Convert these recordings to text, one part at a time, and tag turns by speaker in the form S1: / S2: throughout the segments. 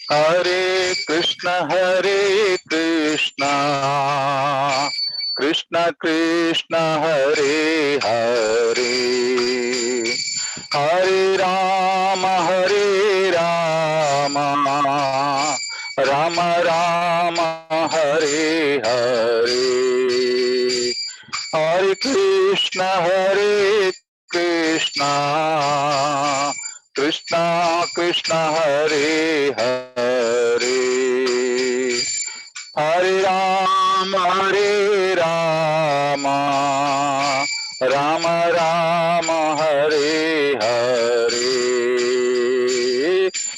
S1: Hare Krishna, Krishna Krishna, Hare Hare, Hare Rama, Rama Rama, Hare Hare, Hare Krishna, Krishna Krishna, Hare Hare, Hare Rama, Rama Rama, Hare Hare,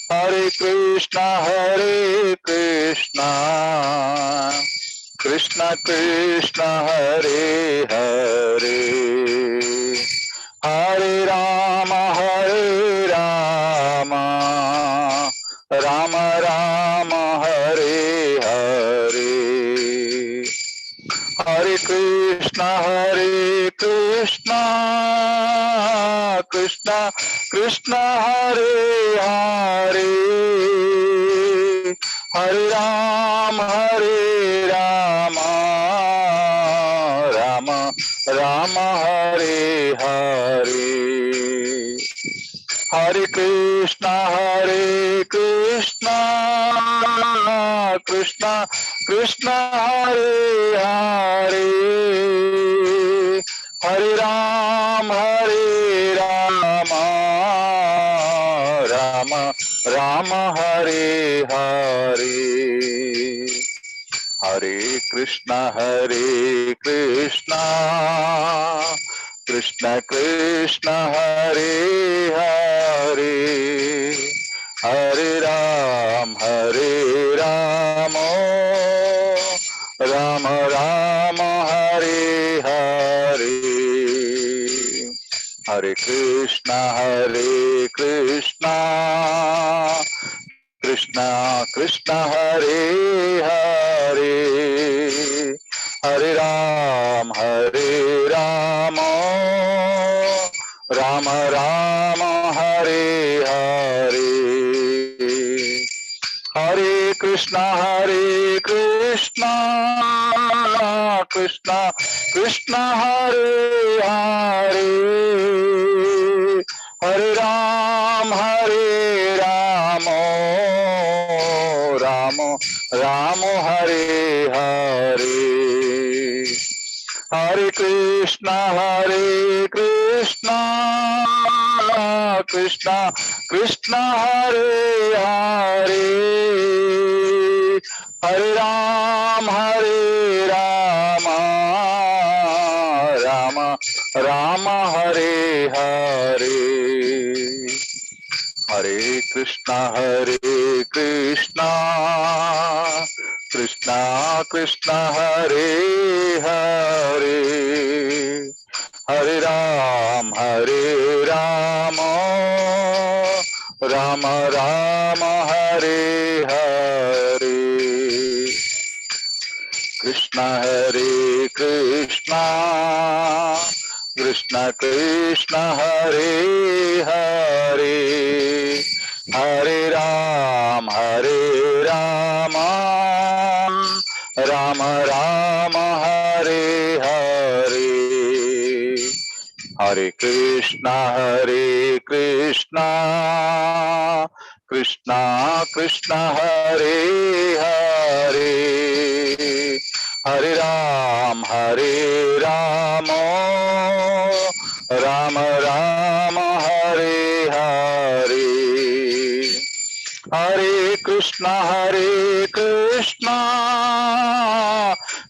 S1: Hare Krishna, Krishna Krishna, Hare Hare, Hare Rama, Rama Rama, Hare Hare, Hare Krishna, Krishna Krishna, Hare Hare, Hare Rama, Rama Rama, Hare Hare, Hare Krishna, Krishna Krishna, Hare Hare, Hare Rama, Rama Rama, Hare Hare, Hare Krishna, Krishna Krishna, Hare Hare, Hare Rama, Rama Rama, Hare Hare, Hare Krishna, Krishna Krishna, Hare Hare, Hare Rama, Rama Rama, Hare Hare, Hare Krishna, Krishna Krishna, Hare Hare, Hare Rama, Rama Rama, Hare Hare, Hare Krishna, Krishna Krishna, Hare Hare, Hare Rama, Rama Rama, Hare Hare, Hare Krishna, Krishna Krishna, Hare Hare, Hare Rama, Rama Rama, Hare Hare, Krishna Krishna, Krishna Krishna, Hare Hare, Hare Rama, Rama Rama, Hare Hare, Hare Krishna, Krishna Krishna, Hare Hare, Hare Rama, Rama Rama, Hare Hare, Hare Krishna,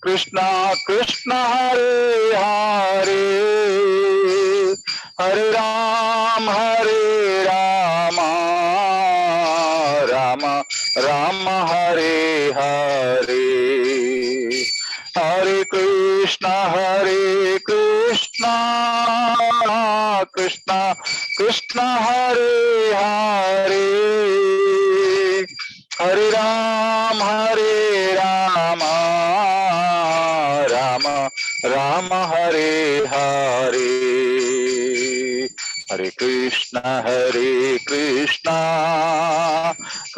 S1: Krishna Krishna, Hare Hare, Hare Rama, Rama Rama, Hare Hare, Hare Krishna, Krishna Krishna, Hare Hare, Hare Rama, Rama Rama, Hare Hare, Hare Krishna,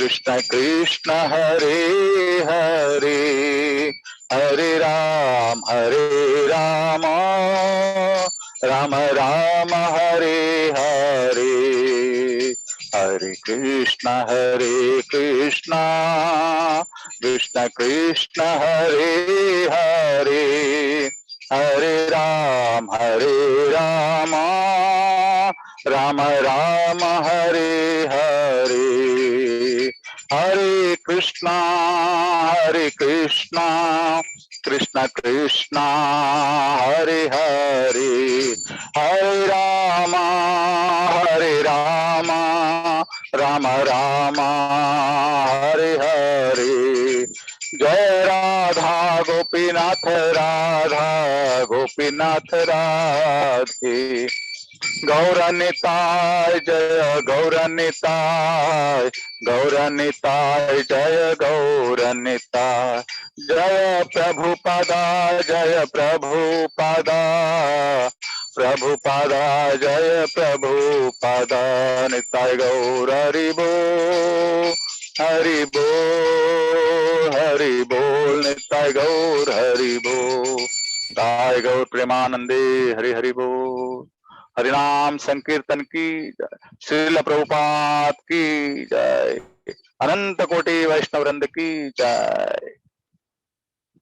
S1: Krishna Krishna Hare Hare, Hare Rama, Rama Rama Hare Hare, Hare Krishna Krishna Krishna Hare Hare, Hare Rama, Rama Rama Hare Hare, Hare Krishna Krishna Krishna Hare Hare, Hare Rama, Rama Rama Hare Hare. Jai Radha Gopinath Radha Gopinath Radhe, Gauranitai Jaya Gauranitai, Gauranitai Jaya Gauranitai, Jaya Prabhupada Jaya Prabhupada, Prabhupada Jaya Prabhupada, Nitai Gaur Hari Bol, Hari Bol, Hari Bol, Nitai Gaur Hari Bol, Nitai Gaur Premanande, Hari Hari Bol. हरिनाम संकीर्तन की जय, श्रील प्रभुपाद की जय, अनंत कोटि वैष्णव वृंद की जय.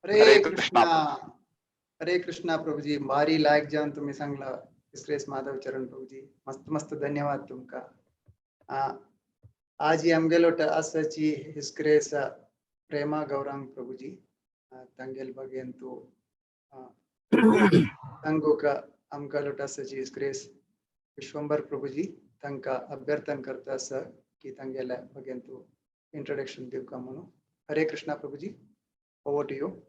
S2: हरे कृष्णा प्रभुजी. मारी लायक जान तुम्ही सांगला श्रेष्ठ माधव चरण प्रभुजी. मस्त मस्त धन्यवाद तुमका. आज आमगेलोट असाची हिस्क्रेस प्रेमा गौरांग प्रभुजी तंगेल बगेंतु तंगुका आमगेलोट असाची हिस्क्रेस विश्वंबर प्रभुजी तंका अभ्यर्थन करता अस की तंगेला बगेंतु इंट्रोडक्शन दिवका म्हणून. हरे कृष्णा प्रभुजी, over to you.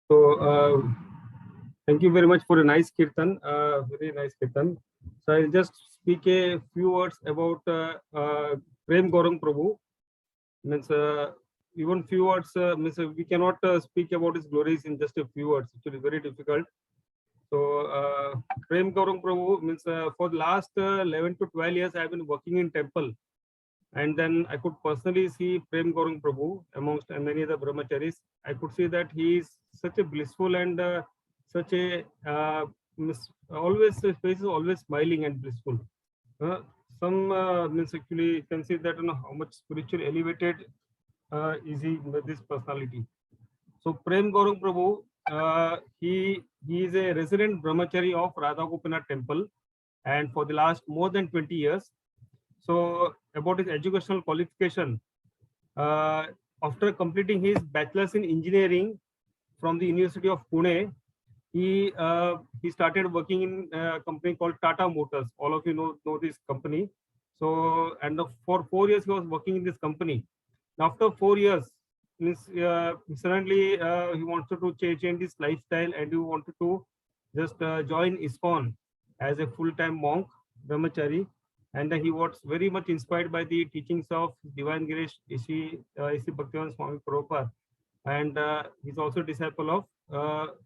S3: So thank you very much for a nice kirtan, very nice kirtan. So I'll just speak a few words about Prem Gaurang Prabhu. Means even few words means we cannot speak about his glories in just a few words. It is very difficult. So Prem Gaurang Prabhu means for the last 11 to 12 years I have been working in temple, and then I could personally see Prem Gaurang Prabhu amongst many other brahmacharis. I could see that he is such a blissful and such a always his face is always smiling and blissful. Some means actually you can see that how much spiritual elevated is he with this personality. So Prem Gaurang Prabhu, he is a resident brahmachari of Radha Gopinath temple, and for the last more than 20 years. So about his educational qualification, after completing his bachelor's in engineering from the University of Pune, he started working in a company called Tata Motors. All of you know this company. So and for 4 years he was working in this company. After 4 years, suddenly he wanted to change his lifestyle, and he wanted to just join ISKCON as a full-time monk, brahmachari. And he was very much inspired by the teachings of Divine Girish Ishi Bhaktivedanta Swami Prabhupada, and he's also a disciple of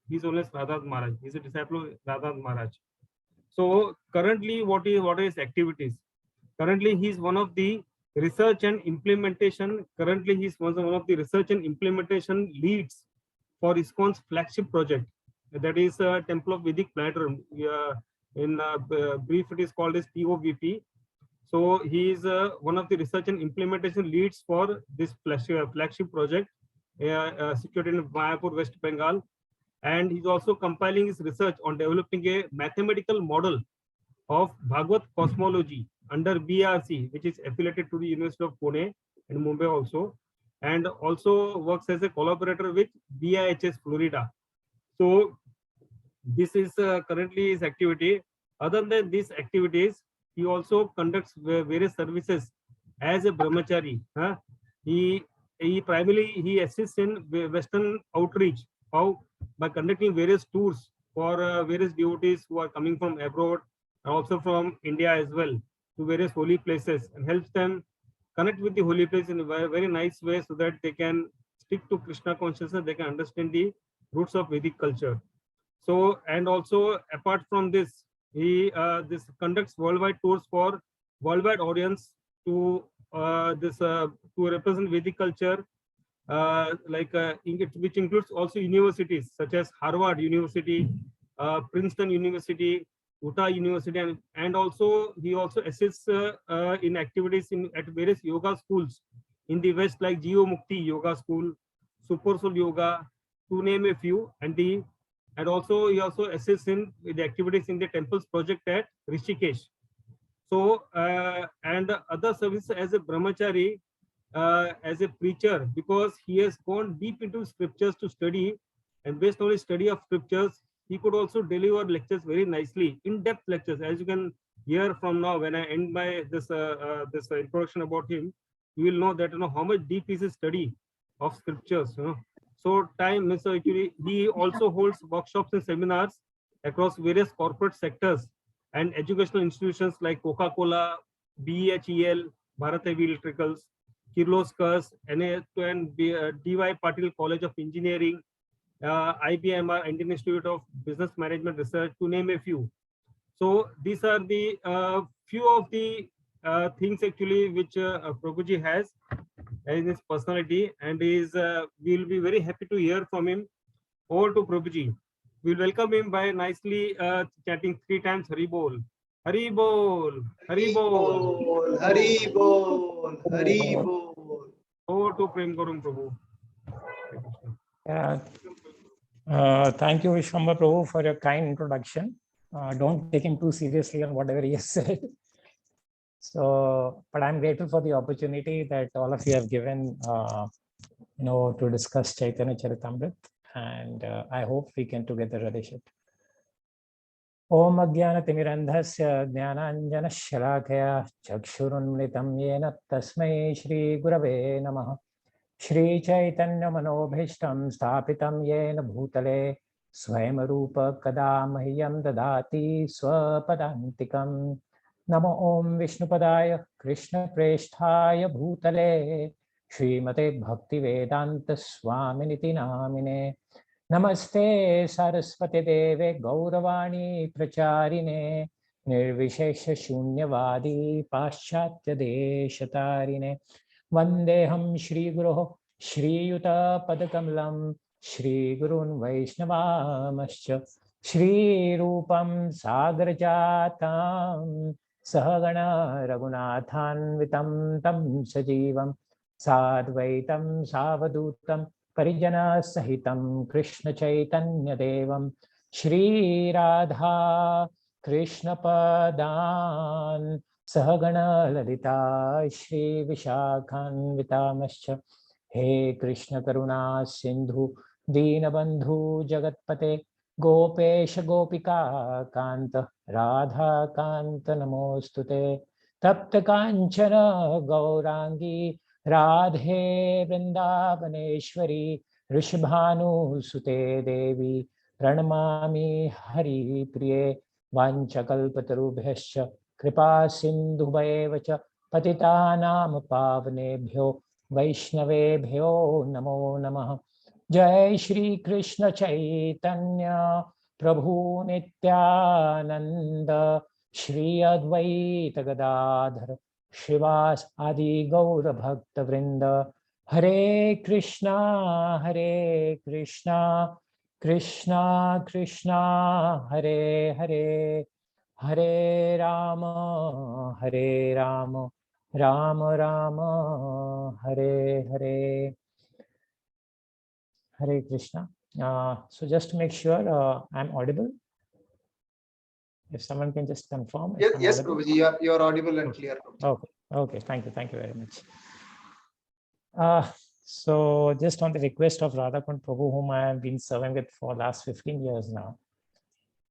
S3: his own Radha Maharaj. He's a disciple of Radha Maharaj. So currently, what are his activities? Currently, he's one of the research and implementation. Currently, he's one of the research and implementation leads for ISKCON's flagship project, that is Temple of Vedic Planetarium. In brief, it is called as TOVP. So he is one of the research and implementation leads for this flagship project situated in Mayapur, West Bengal. And he's also compiling his research on developing a mathematical model of Bhagavad cosmology under BRC, which is affiliated to the University of Pune and Mumbai also, and also works as a collaborator with BIHS Florida. So this is currently his activity. Other than these activities, he also conducts various services as a brahmachari. He primarily assists in Western outreach. How? By conducting various tours for various devotees who are coming from abroad and also from India as well to various holy places, and helps them connect with the holy place in a very nice way, so that they can stick to Krishna consciousness, they can understand the roots of Vedic culture. So, and also apart from this, he this conducts worldwide tours for worldwide audience to to represent Vedic culture, which includes also universities such as Harvard University, Princeton University, Utah University, and also he also assists in activities at various yoga schools in the West, like Jio Mukti Yoga School, Super Soul Yoga, to name a few. And also he also assists in the activities in the temples project at Rishikesh. So and other services as a brahmachari, as a preacher, because he has gone deep into scriptures to study, and based on his study of scriptures, he could also deliver lectures very nicely, in-depth lectures, as you can hear from now. When I end my this introduction about him, you will know that how much deep is his study of scriptures. So time is actually, he also holds workshops and seminars across various corporate sectors and educational institutions like Coca-Cola, BHEL, Bharat Heavy Electricals, Kirloskar, and DY Patil College of Engineering, IBMR, Indian Institute of Business Management Research, to name a few. So these are the few of the things actually which Prabhuji has in his personality, and we will be very happy to hear from him. Over to Prabhuji. We'll welcome him by nicely chanting 3 times Hari Bol. Hari Bol, Hari Bol,
S2: Hari Bol, Hari Bol.
S3: Over to Prem Gauranga Prabhu.
S4: Thank you, Vishwamba Prabhu, for your kind introduction. Don't take him too seriously on whatever he has said. So, but I'm grateful for the opportunity that all of you have given, to discuss Chaitanya Charitāmṛta, and I hope we can together relish it. Om Ajnana-timirandhasya Jnananjana-shalakaya Chakshurunmritam Yena Tasmai Shri Gurave Namaha. Shri Chaitanya Manobhishtam Sthapitam Yena Bhutale Swayam Rupa Kada Mahyam Dadati Swapadantikam. Namo Om Vishnupadaya Krishna Presthaya Bhutale Srimate Bhakti Vedanta Swaminiti Namine. Namaste Saraswati Deve Gauravani Pracharine Nirvishesha Shunyavadi Paschatya Deshatarine. Vandeham Shri Guru Shri Yuta Padakamalam Shri Gurun Vaishnavamascha Shri Rupam Sagarjatam Sahagana Raghunathan Vitam Tam Sajivam Sadvaitam Savadutam Parijana Sahitam Krishna Chaitanya Devam Shri Radha Krishna Padan Sahagana Lalita Shri Vishakhan Vitamascha. He Krishna Karuna Sindhu Deenabandhu Jagatpate Gopesha Gopika Kanta Radha Kanta Namostute Tapta Kanchana Gaurangi Radhe Vrindavaneshwari Rishabhanu Sute Devi Pranamami Hari Priye Vanchakalpatarubhyascha Kripa Sindhubhaivacha Patitanam Pavanebhyo Vaishnavebhyo Namo Namah. Jai Shri Krishna Chaitanya Prabhu Nityananda Shri Advaita Gadadhar Shivas Adi Gaura Bhakta Vrinda. Hare Krishna Krishna Krishna Hare Hare Hare Rama Rama Rama Hare Hare. Hare Krishna. So just to make sure I'm audible. If someone can just confirm.
S2: Yes, Prabhuji, you are audible and clear.
S4: Okay. Thank you very much. So just on the request of Radhakund Prabhu, whom I have been serving with for the last 15 years now,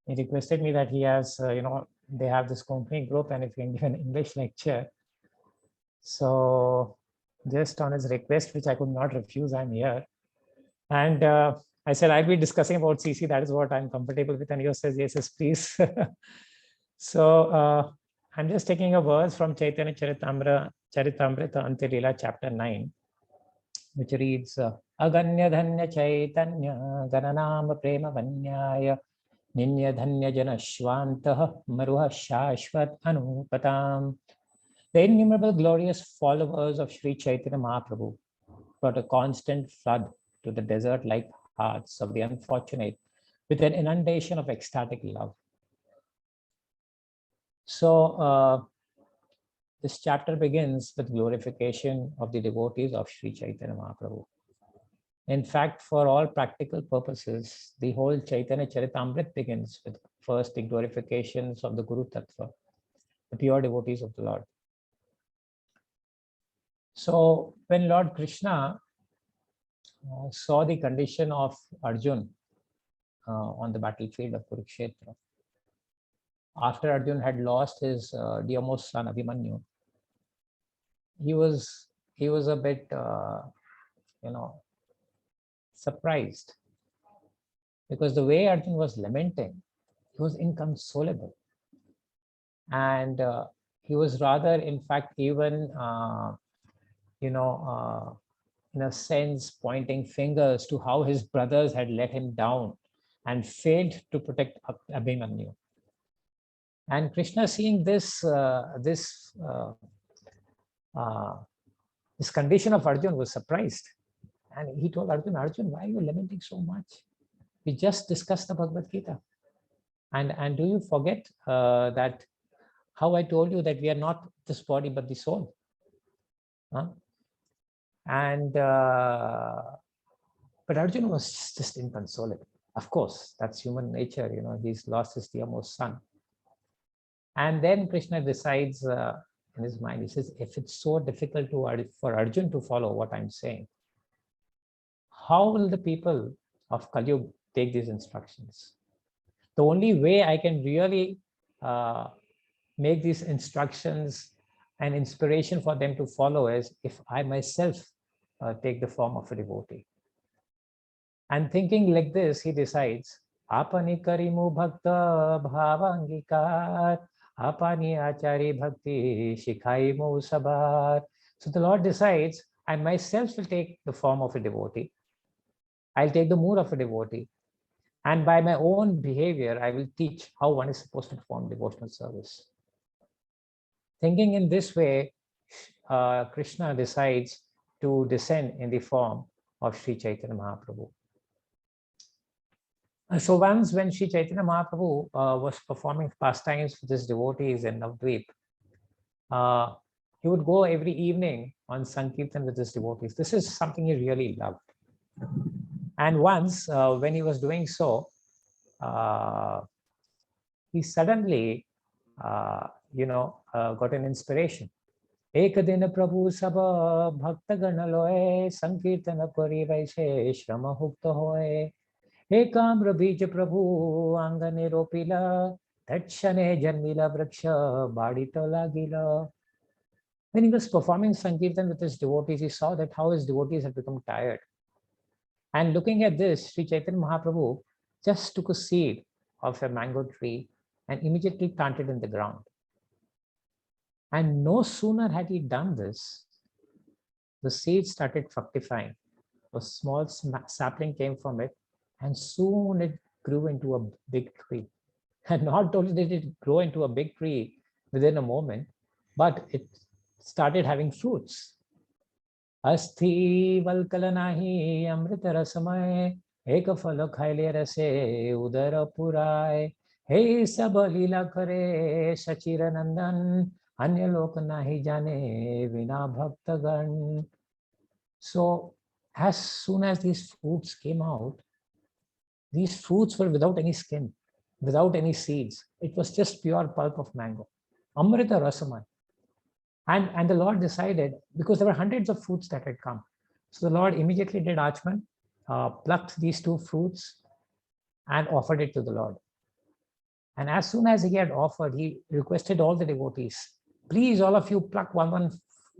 S4: he requested me that he has, they have this Konkani group, and if he can give an English lecture. So just on his request, which I could not refuse, I'm here. And I said, I'll be discussing about CC. That is what I'm comfortable with. And he says, yes, please. So I'm just taking a verse from Chaitanya Charitāmṛta Antya-lila, chapter 9, which reads, Aganya Dhanya Chaitanya Gananama Prema Vanyaya Ninya Dhanya Jana Shvantah Maruha Shashvat Anupatam The innumerable glorious followers of Sri Chaitanya Mahaprabhu brought a constant flood to the desert-like hearts of the unfortunate with an inundation of ecstatic love. So this chapter begins with glorification of the devotees of Sri Chaitanya Mahaprabhu. In fact, for all practical purposes, the whole Chaitanya Charitāmṛta begins with first the glorifications of the Guru Tattva, the pure devotees of the Lord. So when Lord Krishna saw the condition of Arjun on the battlefield of Kurukshetra, after Arjun had lost his dearmost son Abhimanyu, he was a bit, surprised, because the way Arjun was lamenting, he was inconsolable, and he was rather, in fact, even in a sense, pointing fingers to how his brothers had let him down and failed to protect Abhimanyu. And Krishna, seeing this condition of Arjun, was surprised. And he told Arjun, why are you lamenting so much? We just discussed the Bhagavad Gita. And do you forget that how I told you that we are not this body but the soul? Huh? And but Arjuna was just inconsolable. Of course, that's human nature. He's lost his dearmost son. And then Krishna decides in his mind, he says, if it's so difficult for Arjuna to follow what I'm saying, how will the people of Kali Yuga take these instructions? The only way I can really make these instructions an inspiration for them to follow is if I myself take the form of a devotee. And thinking like this, he decides, Apani karimu bhakta bhavangikar, apani achari bhakti shikhaimu sabar. So the Lord decides, I myself will take the form of a devotee. I'll take the mood of a devotee. And by my own behavior, I will teach how one is supposed to perform devotional service. Thinking in this way, Krishna decides to descend in the form of Sri Chaitanya Mahaprabhu. So once when Sri Chaitanya Mahaprabhu was performing pastimes for his devotees in Navadvip, he would go every evening on Sankirtan with his devotees. This is something he really loved. And once when he was doing so, he suddenly got an inspiration. Ekadina Prabhu Sabha Bhakta Ganaloe Sankirtana Kori Vaishe Shrama Hukta Hoye Ekamra Bija Prabhu Angane Ropila Tatshane Janmila Vraksha Badito Lagila. When he was performing Sankirtan with his devotees, he saw that how his devotees had become tired. And looking at this, Sri Chaitanya Mahaprabhu just took a seed of a mango tree and immediately planted in the ground. And no sooner had he done this, the seed started fructifying. A small sapling came from it, and soon it grew into a big tree. And not only did it grow into a big tree within a moment, but it started having fruits. Asti valkalanahi amrita rasamay eka phalo khaile rase udara puray he sab lila kare sachira nandan anya lok nahi jane vina bhaktagan. So as soon as these fruits came out, these fruits were without any skin, without any seeds. It was just pure pulp of mango. Amrita rasamay. And the Lord decided, because there were hundreds of fruits that had come. So the Lord immediately did Achman, plucked these two fruits and offered it to the Lord. And as soon as he had offered, he requested all the devotees, please, all of you pluck one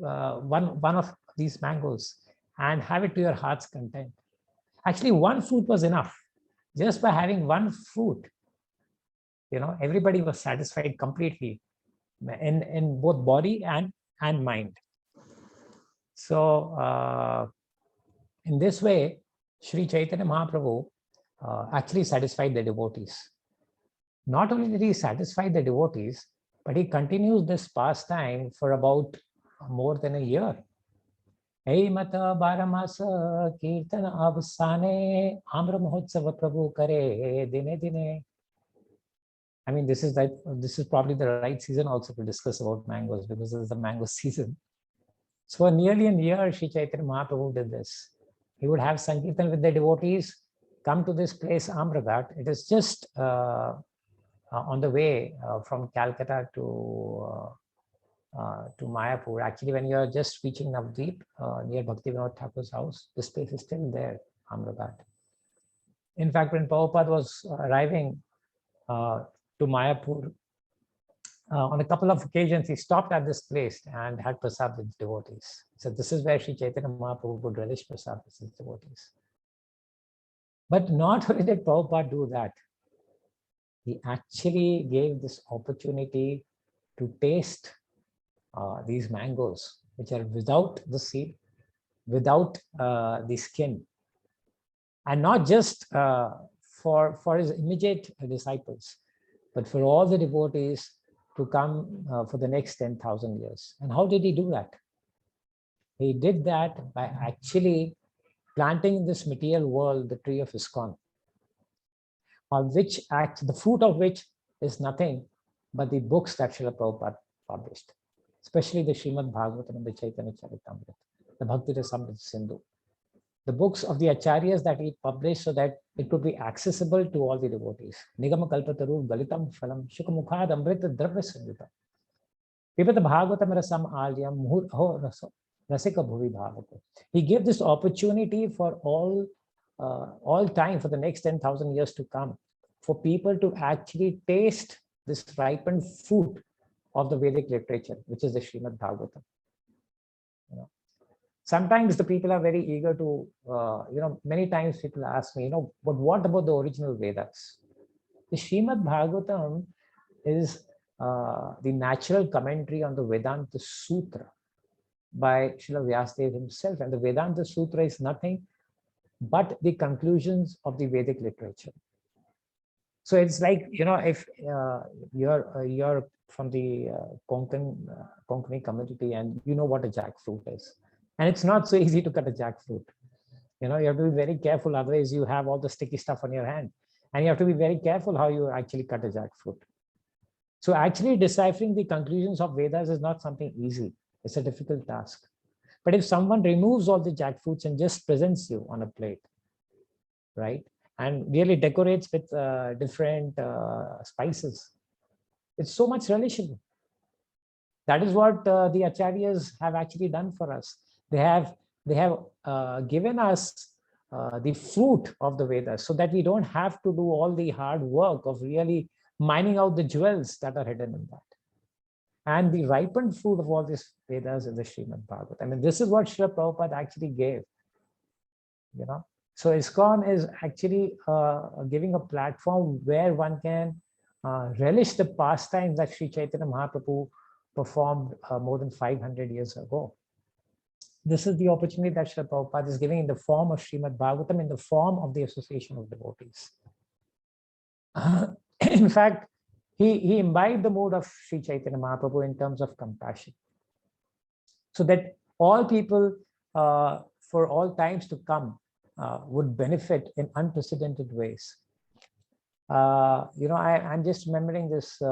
S4: of these mangoes and have it to your heart's content. Actually, one fruit was enough. Just by having one fruit, everybody was satisfied completely in both body and mind. So in this way, Sri Chaitanya Mahaprabhu actually satisfied the devotees. Not only did he satisfy the devotees, But he continues this pastime for about more than a year. Mata Baramasa Kirtana Avasane Amra Mahotsava Prabhu Kare Dine Dine. I mean, this is probably the right season also to discuss about mangoes, because this is the mango season. So for nearly a year, Sri Chaitanya Mahaprabhu did this. He would have Sankirtan with the devotees, come to this place, Amraghat. It is just on the way from Calcutta to Mayapur. Actually, when you are just reaching Navdeep near Bhaktivinoda Thakur's house, this place is still there, Amraghat. In fact, when Prabhupada was arriving to Mayapur, on a couple of occasions, he stopped at this place and had prasad with devotees. So this is where Sri Chaitanya Mahaprabhu would relish prasad with his devotees. But not only did Prabhupada do that, he actually gave this opportunity to taste these mangoes, which are without the seed, without the skin, and not just for his immediate disciples, but for all the devotees to come for the next 10,000 years. And how did he do that? He did that by actually planting in this material world the tree of ISKCON, the fruit of which is nothing but the books that Srila Prabhupada published, especially the Srimad Bhagavata and the Chaitanya charitāmṛta, the Bhakti Rasamrita Sindhu, the books of the acharyas that he published so that it could be accessible to all the devotees. Nigama kalpataru galitam phalam shukamukhad amrita dravya sangita. Pipata bhagavatam rasam alyam muhurho rasika bhuvi bhavata. He gave this opportunity for all time, for the next 10,000 years to come, for people to actually taste this ripened fruit of the Vedic literature, which is the Srimad Bhagavatam. Sometimes the people are very eager to, many times people ask me, but what about the original Vedas? The Srimad Bhagavatam is the natural commentary on the Vedanta Sutra by Srila Vyasadeva himself. And the Vedanta Sutra is nothing but the conclusions of the Vedic literature. So it's like, if you're from the Konkani community and you know what a jackfruit is. And it's not so easy to cut a jackfruit. You have to be very careful, otherwise you have all the sticky stuff on your hand. And you have to be very careful how you actually cut a jackfruit. So actually deciphering the conclusions of Vedas is not something easy. It's a difficult task. But if someone removes all the jackfruits and just presents you on a plate, right, and really decorates with different spices, it's so much relishable. That is what the acharyas have actually done for us. They have given us the fruit of the Vedas so that we don't have to do all the hard work of really mining out the jewels that are hidden in that. And the ripened fruit of all these Vedas is the Srimad Bhagavatam. I mean, this is what Srila Prabhupada actually gave. So ISKCON is actually giving a platform where one can relish the pastimes that Sri Chaitanya Mahaprabhu performed more than 500 years ago. This is the opportunity that Srila Prabhupada is giving in the form of Srimad Bhagavatam, in the form of the association of devotees. In fact, he imbibed the mood of Sri Chaitanya Mahaprabhu in terms of compassion, so that all people for all times to come would benefit in unprecedented ways. I'm just remembering this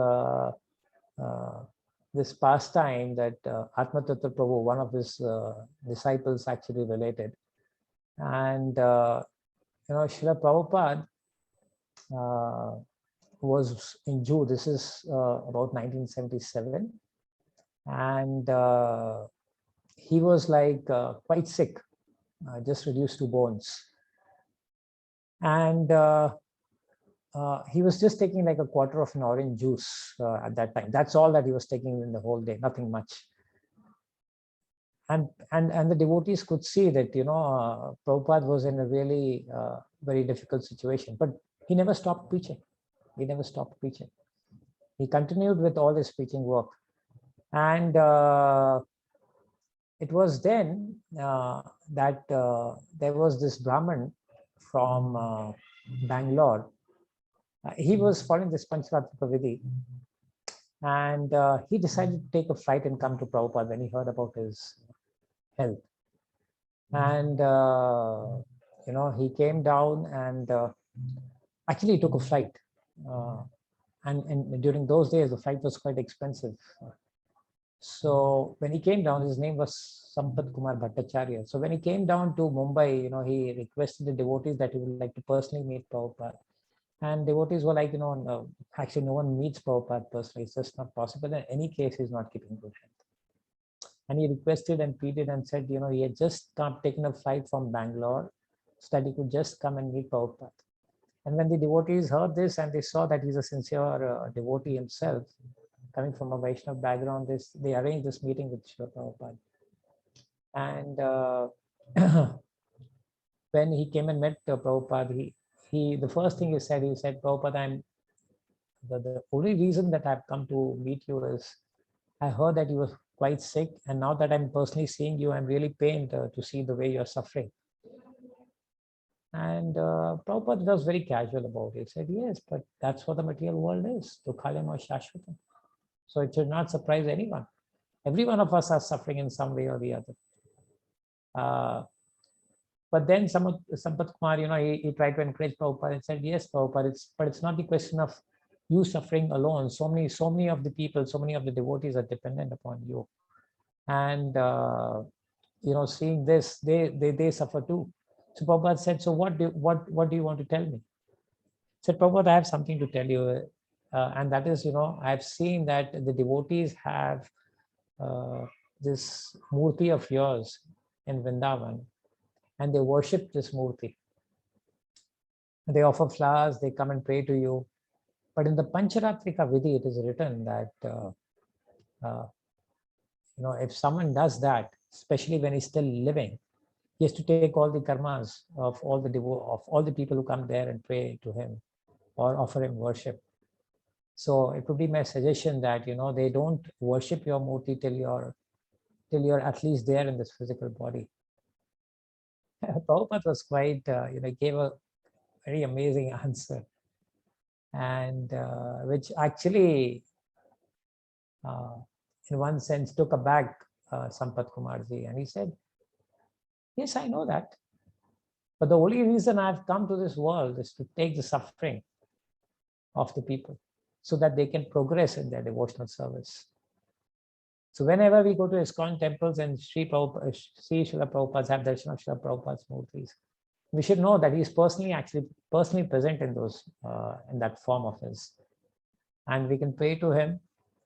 S4: this pastime that Atmatattva Prabhu, one of his disciples, actually related. And Srila Prabhupada was in Jew. This is about 1977, and he was like quite sick, just reduced to bones, and he was just taking like a quarter of an orange juice at that time. That's all that he was taking in the whole day, nothing much. And the devotees could see that Prabhupada was in a really very difficult situation, but he never stopped preaching. He never stopped preaching. He continued with all his preaching work. And it was then that there was this Brahmin from Bangalore. He was following this Pancharatra Vidhi. And he decided to take a flight and come to Prabhupada when he heard about his health. And he came down and actually he took a flight. And during those days, the flight was quite expensive. So when he came down, his name was Sampat Kumar Bhattacharya. So when he came down to Mumbai, he requested the devotees that he would like to personally meet Prabhupada. And devotees were like, actually no one meets Prabhupada personally. It's just not possible. In any case, he's not keeping good health. And he requested and pleaded and said, he had just taken a flight from Bangalore so that he could just come and meet Prabhupada. And when the devotees heard this and they saw that he's a sincere devotee himself, coming from a Vaishnav background, they arranged this meeting with Srila Prabhupada. And when he came and met Prabhupada, the first thing he said, Prabhupada, the only reason that I've come to meet you is I heard that you were quite sick, and now that I'm personally seeing you, I'm really pained to see the way you're suffering. And Prabhupada was very casual about it. He said, yes, but that's what the material world is, Dukhalayam Shashvatam. So it should not surprise anyone. Every one of us are suffering in some way or the other. But then Sampat Kumar, he tried to encourage Prabhupada and said, yes, Prabhupada, but it's not the question of you suffering alone. So many of the people, so many of the devotees are dependent upon you. And, seeing this, they suffer too. So Prabhupada said, so what do you want to tell me? He said, Prabhupada, I have something to tell you. And that is, I've seen that the devotees have this murti of yours in Vrindavan, and they worship this murti. They offer flowers, they come and pray to you. But in the Pancharatrika Vidhi, it is written that, if someone does that, especially when he's still living, he has to take all the karmas of all the people who come there and pray to him or offer him worship. So it would be my suggestion that, they don't worship your murti till you're at least there in this physical body. Prabhupada was quite, gave a very amazing answer, and which actually, in one sense, took aback Sampat Kumarji, and he said, yes, I know that, but the only reason I've come to this world is to take the suffering of the people so that they can progress in their devotional service. So whenever we go to ISKCON temples and see Srila Prabhupada's, have darshan of Srila Prabhupada's murtis, we should know that he's personally present in those, in that form of his, and we can pray to him,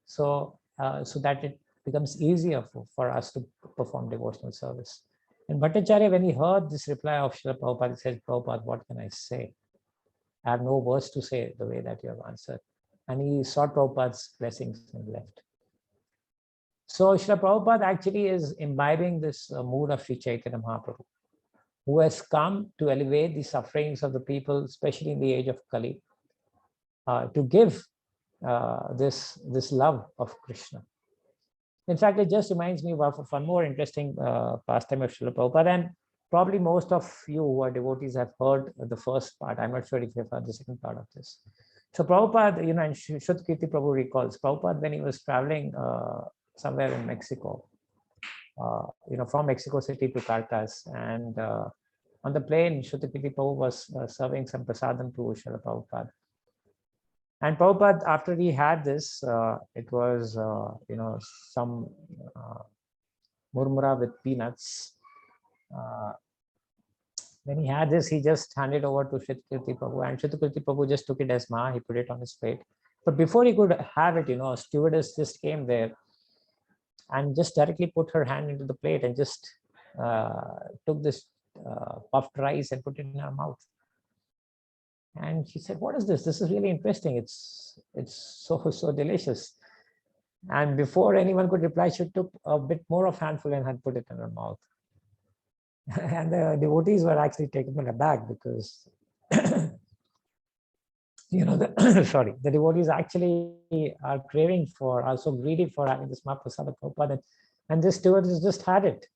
S4: so that it becomes easier for us to perform devotional service. And Bhattacharya, when he heard this reply of Srila Prabhupada, he said, Prabhupada, what can I say? I have no words to say the way that you have answered. And he sought Prabhupada's blessings and left. So Srila Prabhupada actually is imbibing this mood of Sri Chaitanya Mahaprabhu, who has come to elevate the sufferings of the people, especially in the age of Kali, to give this love of Krishna. In fact, it just reminds me of one more interesting pastime of Srila Prabhupada, and probably most of you who are devotees have heard the first part. I'm not sure if you've heard the second part of this. So Prabhupada, and Shuddhkirti Prabhu recalls, Prabhupada, when he was traveling somewhere in Mexico, from Mexico City to Caracas, and on the plane, Shuddhkirti Prabhu was serving some prasadam to Srila Prabhupada. And Prabhupada, after he had this, it was, some murmura with peanuts. When he had this, he just handed over to Shuddhkirti Prabhu, and Shuddhkirti Prabhu just took it as ma, he put it on his plate. But before he could have it, a stewardess just came there and just directly put her hand into the plate and just took this puffed rice and put it in her mouth. And she said, what is this? This is really interesting. It's so delicious. And before anyone could reply, she took a bit more of handful and had put it in her mouth. And the devotees were actually taken aback because, the devotees actually are craving are so greedy for having this Mahaprasada Prabhupada. And this stewardess just had it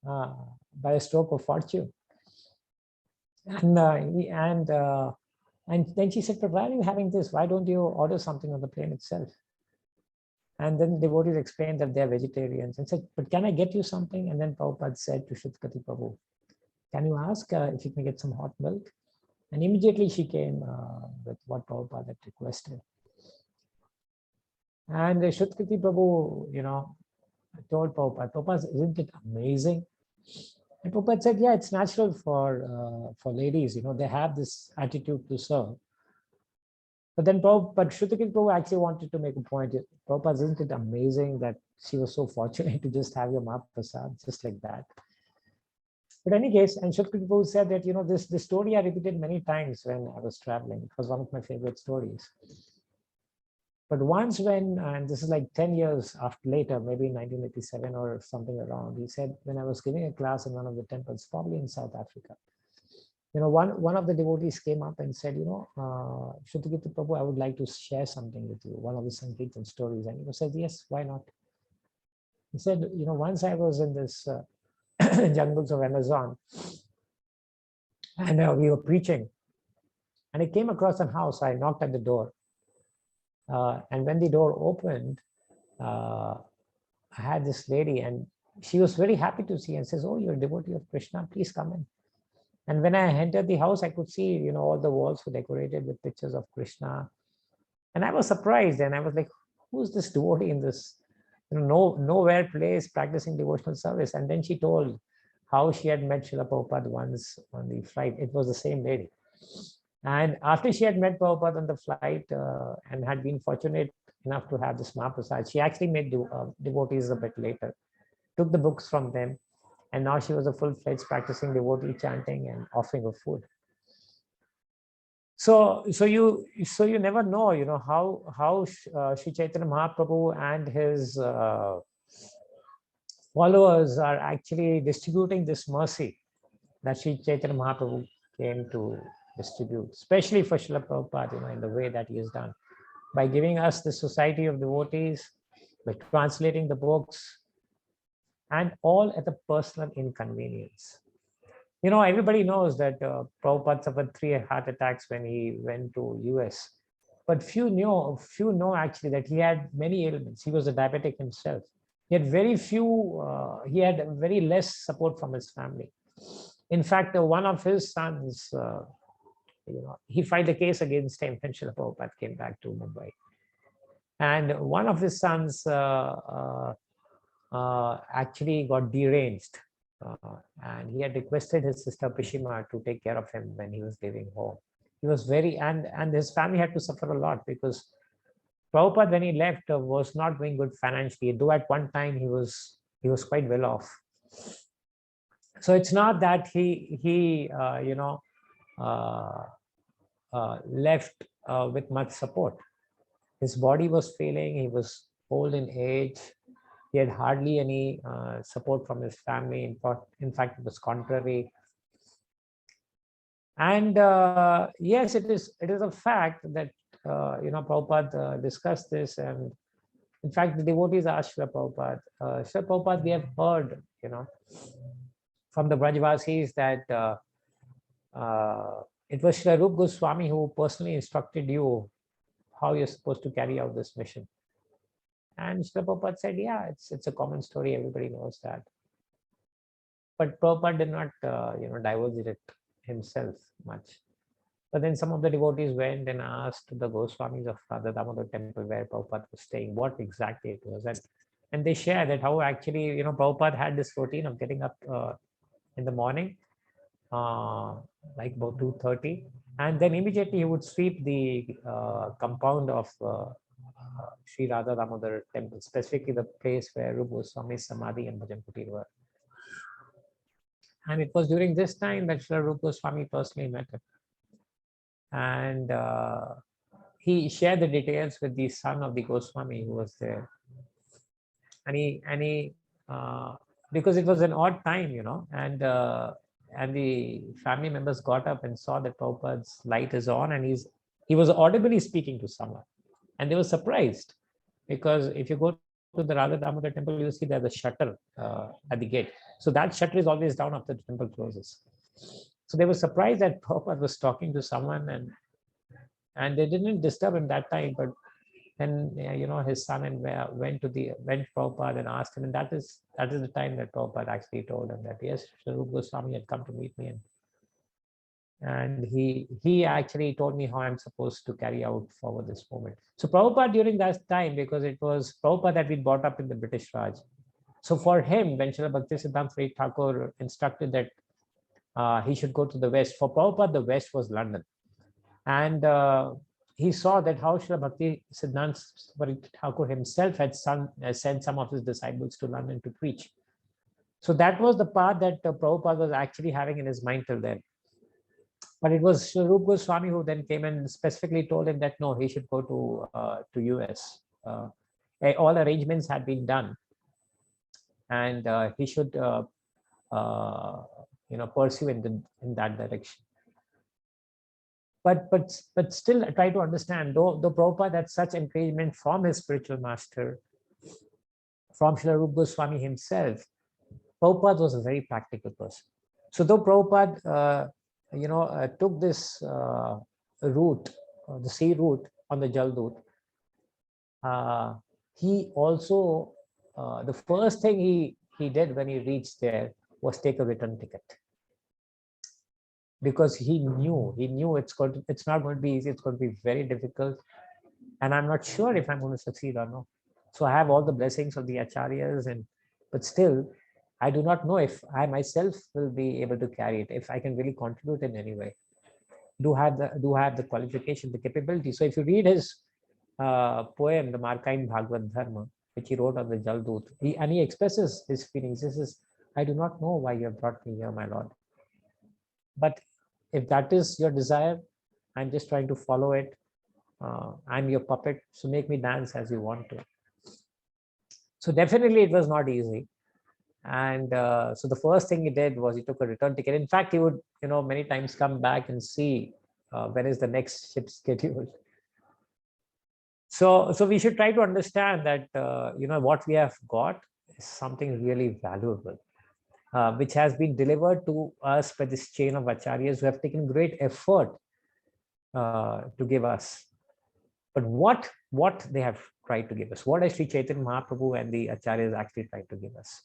S4: by a stroke of fortune. And then she said, but why are you having this? Why don't you order something on the plane itself? And then devotees explained that they're vegetarians and said, but can I get you something? And then Prabhupada said to Shrutkati Prabhu, can you ask if you can get some hot milk? And immediately she came with what Prabhupada had requested. And Shrutkati Prabhu, told Prabhupada, isn't it amazing? And Prabhupada said, yeah, it's natural for ladies, they have this attitude to serve. But then Shrutikant Prabhu actually wanted to make a point. Prabhupada, isn't it amazing that she was so fortunate to just have your Mahaprasad, just like that? But in any case, and Shrutikant Prabhu said that, this story I repeated many times when I was traveling. It was one of my favorite stories. But once and this is like 10 years later, maybe in 1987 or something around, he said, when I was giving a class in one of the temples, probably in South Africa, one of the devotees came up and said, Shrutikirti Prabhu, I would like to share something with you, one of the Sankirtan stories. And he said, yes, why not? He said, once I was in this jungles of Amazon, and we were preaching, and I came across a house. I knocked at the door. And when the door opened, I had this lady, and she was very happy to see and says, oh, you're a devotee of Krishna, please come in. And when I entered the house, I could see, all the walls were decorated with pictures of Krishna. And I was surprised. And I was like, who's this devotee in this nowhere place practicing devotional service? And then she told how she had met Srila Prabhupada once on the flight. It was the same lady. And after she had met Prabhupada on the flight and had been fortunate enough to have this Mahaprasad, she actually made devotees a bit later, took the books from them, and now she was a full-fledged practicing devotee, chanting and offering of food. So you never know, how Sri Chaitanya Mahaprabhu and his followers are actually distributing this mercy that Sri Chaitanya Mahaprabhu came to distribute, especially for Srila Prabhupada, in the way that he has done, by giving us the society of devotees, by translating the books, and all at a personal inconvenience. Everybody knows that Prabhupada suffered 3 heart attacks when he went to US, but few know actually that he had many ailments. He was a diabetic himself. He had he had very less support from his family. In fact, one of his sons, he filed a case against him when Srila Prabhupada came back to Mumbai. And one of his sons actually got deranged. And he had requested his sister Pishima to take care of him when he was leaving home. He was and his family had to suffer a lot because Prabhupada, when he left, was not doing good financially, though at one time he was quite well off. So it's not that he left with much support. His body was failing. He was old in age. He had hardly any support from his family. In fact, it was contrary. And yes, it is a fact that Prabhupada discussed this, and in fact, the devotees asked Srila Prabhupada, Srila Prabhupada, we have heard, from the Brajvasis that it was Srila Rupa Goswami who personally instructed you how you're supposed to carry out this mission. And Srila Prabhupada said, yeah, it's a common story. Everybody knows that. But Prabhupada did not, divulge it himself much. But then some of the devotees went and asked the Goswamis of the Damodar temple where Prabhupada was staying what exactly it was. And they shared that how actually, Prabhupada had this routine of getting up in the morning, like about 2:30, and then immediately he would sweep the compound of Sri Radha Damodar temple, specifically the place where Rupa Goswami's Samadhi and Bhajan Kutir were. And it was during this time that Sri Rupa Goswami personally met him. And he shared the details with the son of the Goswami who was there. And he because it was an odd time, and the family members got up and saw that Prabhupada's light is on, and he was audibly speaking to someone. And they were surprised because if you go to the Radha Damodar temple, you see there's a shutter at the gate. So that shutter is always down after the temple closes. So they were surprised that Prabhupada was talking to someone, and they didn't disturb him that time. But then his son and went to Prabhupada and asked him, and that is the time that Prabhupada actually told him that yes, Swarup Goswami had come to meet me, and he actually told me how I'm supposed to carry out forward this movement. So Prabhupada during that time, because it was Prabhupada that we brought up in the British Raj, so for him, when Srila Bhaktisiddhanta Saraswati Thakur instructed that he should go to the West, for Prabhupada the West was London, and he saw that how Srila Bhaktisiddhanta Saraswati Thakur himself had sent some of his disciples to London to preach. So that was the path that Prabhupada was actually having in his mind till then. But it was Swarup Goswami who then came and specifically told him that no, he should go to US. All arrangements had been done, and he should pursue in that direction. But still try to understand, though Prabhupada had such encouragement from his spiritual master, from Swarup Goswami himself, Prabhupada was a very practical person. So though Prabhupada took this route, the sea route on the Jal Doot, he also, the first thing he did when he reached there was take a return ticket. Because he knew it's not going to be easy, it's going to be very difficult, and I'm not sure if I'm going to succeed or not. So I have all the blessings of the acharyas, but still I do not know if I myself will be able to carry it, if I can really contribute in any way, do have the qualification, the capability. So if you read his poem, the Markain Bhagavad Dharma, which he wrote on the Jal Doot, he expresses his feelings. This is, I do not know why you have brought me here, my Lord, but if that is your desire, I'm just trying to follow it. I'm your puppet, so make me dance as you want to. So definitely it was not easy. And so the first thing he did was he took a return ticket. In fact, he would, many times come back and see when is the next ship scheduled. So we should try to understand that, what we have got is something really valuable. Which has been delivered to us by this chain of acharyas who have taken great effort to give us. But what they have tried to give us, what has Sri Chaitanya Mahaprabhu and the acharyas actually tried to give us?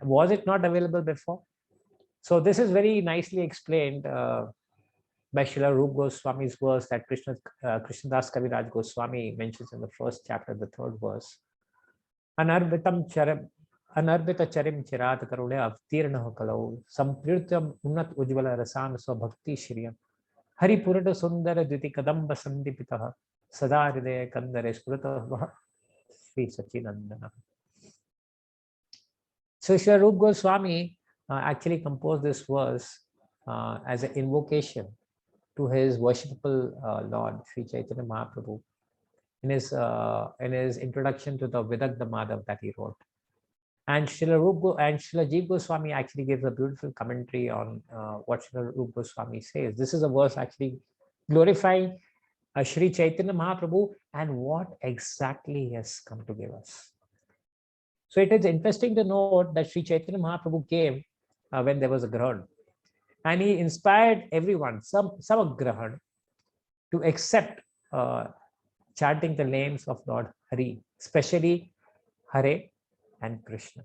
S4: Was it not available before? So this is very nicely explained by Srila Rupa Goswami's verse that Krishnadas Kaviraj Goswami mentions in the first chapter, the third verse. Anarbita charim chirat karune avtirna kalau sampritam unat ujvala rasan swabhakti shriyam hari purana sundara dviti kadamba sandipitah sada hridaya kandare smrutah Sri Sachinandana. So Sri Rupa Goswami actually composed this verse as an invocation to his worshipful Lord Sri Chaitanya Mahaprabhu in his introduction to the Vidagdha Madhav that he wrote. And Srila Jiva Goswami actually gives a beautiful commentary on what Srila Rupa Goswami says. This is a verse actually glorifying Sri Chaitanya Mahaprabhu and what exactly he has come to give us. So it is interesting to note that Sri Chaitanya Mahaprabhu came when there was a Grahan, and he inspired everyone, some Grahan, to accept chanting the names of Lord Hari, especially Hare and Krishna.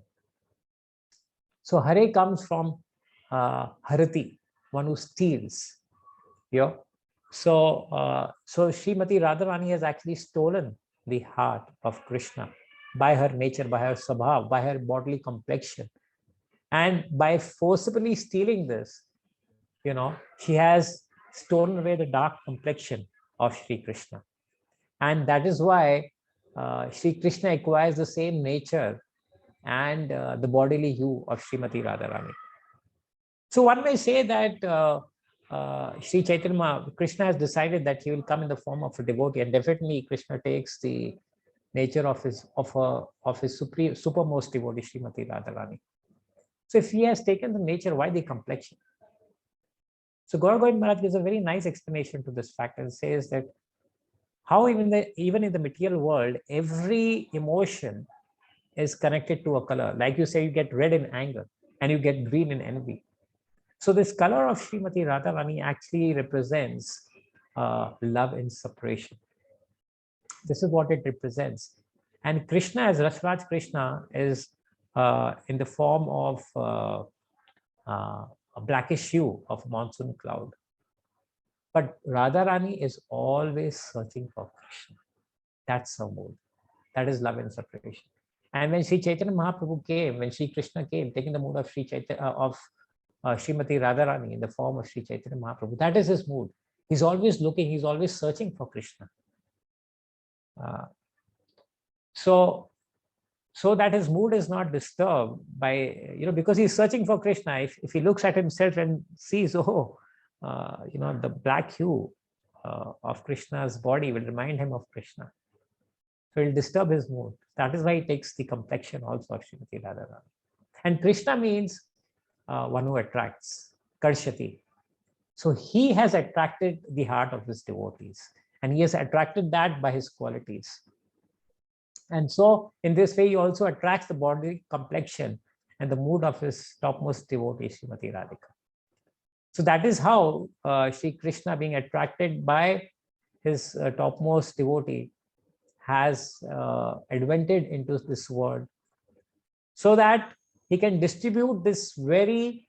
S4: So Hare comes from Harati, one who steals. So Srimati Radharani has actually stolen the heart of Krishna by her nature, by her sabhav, by her bodily complexion. And by forcibly stealing this, she has stolen away the dark complexion of Sri Krishna. And that is why Sri Krishna acquires the same nature and the bodily hue of Srimati Radharani. So one may say that Sri Chaitanya, Krishna has decided that he will come in the form of a devotee, and definitely Krishna takes the nature of his supermost devotee, Srimati Radharani. So if he has taken the nature, why the complexion? So Gauranga Maharaj gives a very nice explanation to this fact and says that how even in the material world, every emotion is connected to a color. Like you say, you get red in anger and you get green in envy. So this color of Srimati Radharani actually represents love in separation. This is what it represents. And Krishna, as Rasraj Krishna, is in the form of a blackish hue of monsoon cloud. But Radharani is always searching for Krishna. That's her mood. That is love and separation. And when Sri Chaitanya Mahaprabhu came, when Sri Krishna came, taking the mood of Sri Chaitanya, Srimati Radharani in the form of Sri Chaitanya Mahaprabhu, that is his mood. He's always looking, he's always searching for Krishna. So that his mood is not disturbed by, because he's searching for Krishna. If he looks at himself and sees, the black hue of Krishna's body will remind him of Krishna. So it will disturb his mood. That is why he takes the complexion also of Srimati Radharani. And Krishna means one who attracts, Karshati. So he has attracted the heart of his devotees, and he has attracted that by his qualities. And so in this way, he also attracts the body complexion and the mood of his topmost devotee, Srimati Radhika. So that is how Sri Krishna, being attracted by his topmost devotee, has advented into this world, so that he can distribute this very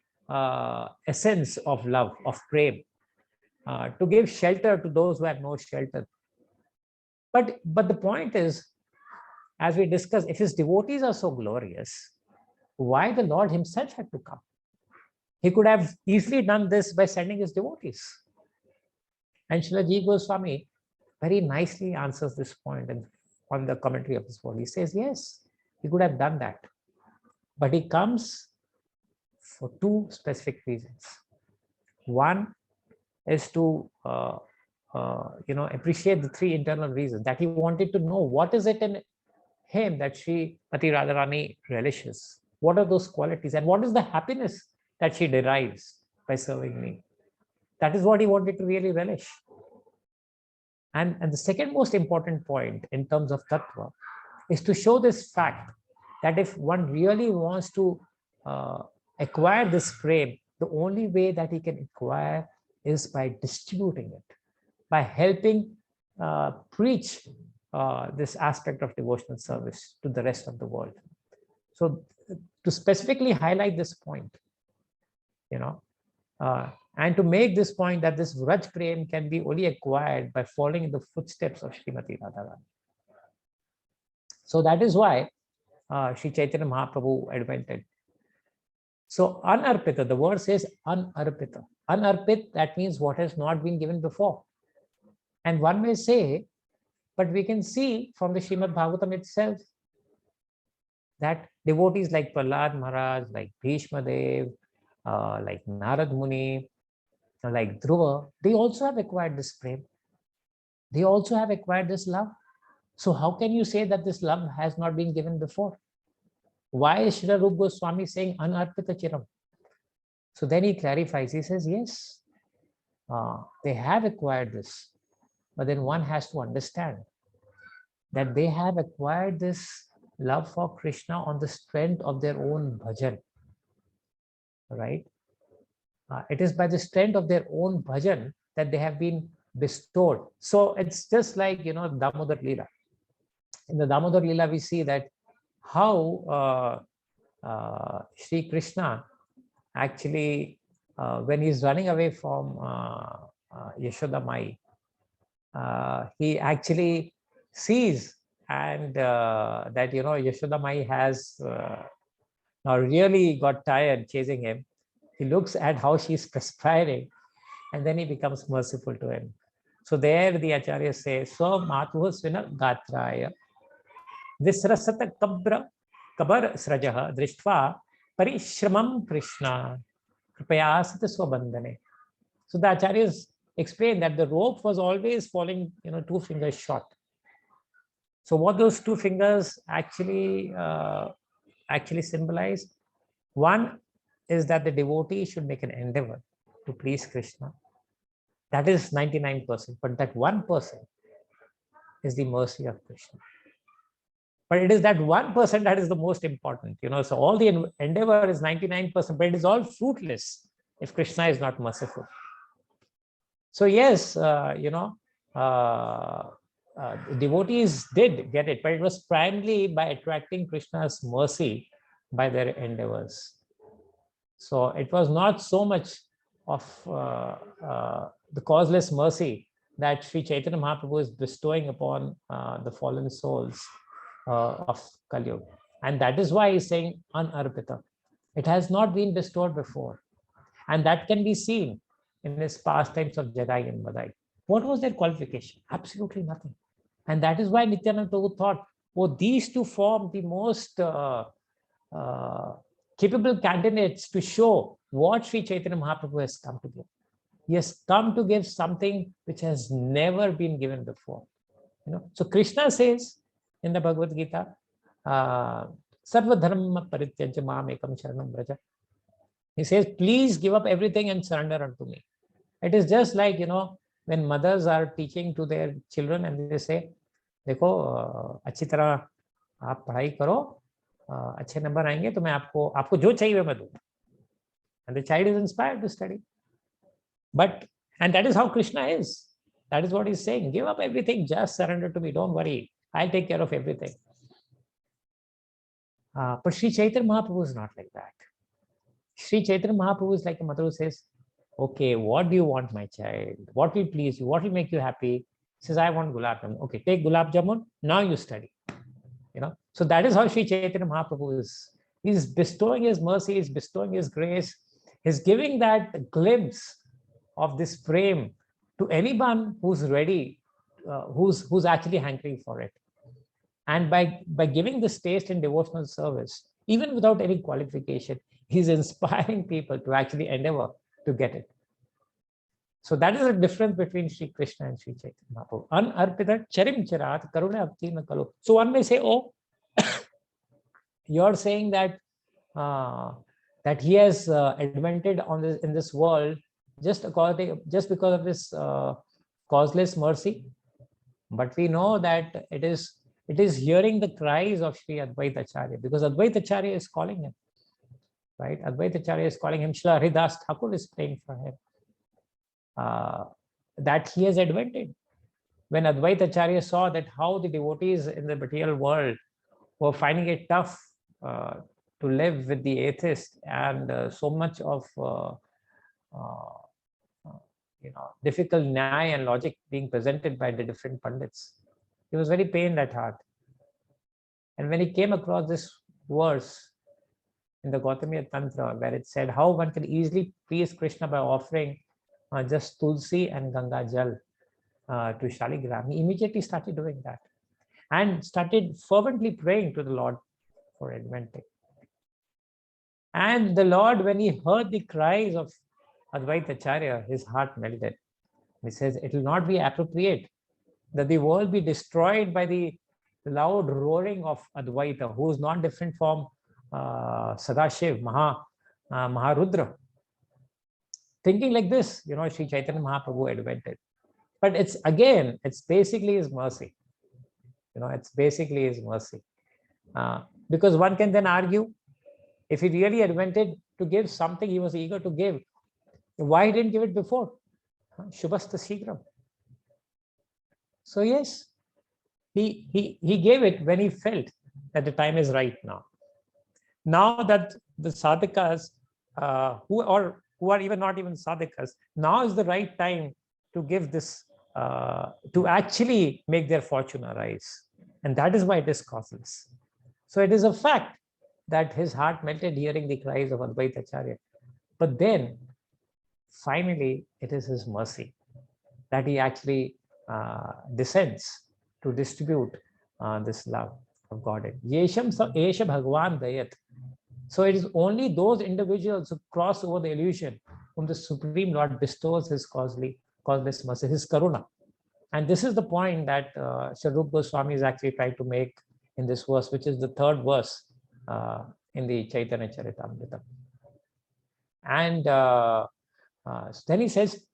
S4: essence of love, of Prema, to give shelter to those who have no shelter. But the point is, as we discussed, if his devotees are so glorious, why the Lord himself had to come? He could have easily done this by sending his devotees. And Srila Ji Goswami very nicely answers this point and on the commentary of this word. He says, yes, he could have done that. But he comes for two specific reasons. One is to appreciate the three internal reasons, that he wanted to know what is it in him that Srimati Radharani relishes. What are those qualities, and what is the happiness that she derives by serving me? That is what he wanted to really relish. And the second most important point in terms of tattva is to show this fact that if one really wants to acquire this prema, the only way that he can acquire is by distributing it, by helping preach this aspect of devotional service to the rest of the world. So to specifically highlight this point, and to make this point that this Vraj Prem can be only acquired by following in the footsteps of Srimati Radharani. So that is why Sri Chaitanya Mahaprabhu advented. So anarpita, the word says anarpita. Anarpit, that means what has not been given before. And one may say, but we can see from the Srimad Bhagavatam itself that devotees like Prahlad Maharaj, like Bhishma Dev, like Narad Muni, like Dhruva, they also have acquired this prema. They also have acquired this love. So how can you say that this love has not been given before? Why is Srila Rupa Goswami saying anarpita chiram? So then he clarifies, he says, yes, they have acquired this, but then one has to understand that they have acquired this love for Krishna on the strength of their own bhajan, right? It is by the strength of their own bhajan that they have been bestowed. So it's just like, Damodar Leela. In the Damodar Leela, we see that how Sri Krishna actually, when he's running away from Yashoda Mai, he actually sees and that, Yashoda Mai has now really got tired chasing him. He looks at how she's perspiring, and then he becomes merciful to him. So there the Acharya says, so Matuha Svina Gatraya Visrasata Kabar Srajaha Drishtva Parishramam Krishna Kripayasata Swabandhane. So the Acharyas explain that the rope was always falling, 2 fingers short. So what those 2 fingers actually symbolize? One is that the devotee should make an endeavor to please Krishna. That is 99%, but that 1% is the mercy of Krishna. But it is that 1% that is the most important, so all the endeavor is 99%, but it is all fruitless if Krishna is not merciful. So yes, devotees did get it, but it was primarily by attracting Krishna's mercy by their endeavors. So it was not so much of the causeless mercy that Sri Chaitanya Mahaprabhu is bestowing upon the fallen souls of Kali Yuga. And that is why he's saying anarpita. It has not been bestowed before. And that can be seen in his pastimes of Jadai and Madai. What was their qualification? Absolutely nothing. And that is why Nityananda Prabhu thought, oh, these two form the most capable candidates to show what Sri Chaitanya Mahaprabhu has come to give. He has come to give something which has never been given before. So Krishna says in the Bhagavad Gita, Sarva dharma parityajya mam ekam sharanam vraja. He says, please give up everything and surrender unto me. It is just like, when mothers are teaching to their children and they say, देखो अच्छी तरह आप पढ़ाई करो, अच्छे number आएंगे तो मैं आपको जो चाहिए मैं दूंगा. And the child is inspired to study. And that is how Krishna is. That is what he's saying. Give up everything, just surrender to me. Don't worry. I'll take care of everything. But Sri Chaitanya Mahaprabhu is not like that. Sri Chaitanya Mahaprabhu is like a mother who says, okay, what do you want, my child? What will please you? What will make you happy? He says, I want gulab jamun. Okay, take gulab jamun. Now you study. So that is how Sri Chaitanya Mahaprabhu is. He's bestowing his mercy, he's bestowing his grace. He's giving that glimpse of this Prema to anyone who's ready, who's actually hankering for it. And by giving this taste in devotional service, even without any qualification, he's inspiring people to actually endeavor to get it. So that is the difference between Sri Krishna and Sri Chaitanya Mahaprabhu. Anarpita charim charat karuna apurana kalu. So one may say, oh, you're saying that that he has advented in this world just because of his causeless mercy. But we know that it is hearing the cries of Sri Advaita Acharya, because Advaita Acharya is calling him. Right? Advaita Acharya is calling him. Srila Haridas Thakur is praying for him. That he has advented. When Advaita Acharya saw that how the devotees in the material world were finding it tough to live with the atheist, and so much of difficult nyaya and logic being presented by the different pandits, he was very pained at heart. And when he came across this verse in the Gautamiya Tantra, where it said how one can easily please Krishna by offering just tulsi and Ganga Jal to Shaligram, he immediately started doing that and started fervently praying to the Lord for adventing. And the Lord, when he heard the cries of Advaita Acharya, his heart melted. He says, it will not be appropriate that the world be destroyed by the loud roaring of Advaita, who is not different from Sadashiv, Maharudra. Thinking like this, Sri Chaitanya Mahaprabhu advented. But it's basically his mercy. It's basically his mercy. Because one can then argue, if he really advented to give something he was eager to give, why he didn't give it before? Shubhasta Sigram. So yes, he gave it when he felt that the time is right now. Now that the sadhakas, who are even not even sadhakas, now is the right time to give this, to actually make their fortune arise. And that is why it is causeless. So it is a fact that his heart melted hearing the cries of Advaita Acharya. But then, finally, it is his mercy that he actually descends to distribute this love of Godhead. Yesham sa esha Bhagwan dayat. So it is only those individuals who cross over the illusion whom the Supreme Lord bestows his causeless mercy, his karuna. And this is the point that Sri Rupa Goswami is actually trying to make in this verse, which is the third verse in the Chaitanya charitāmṛta. And then he says,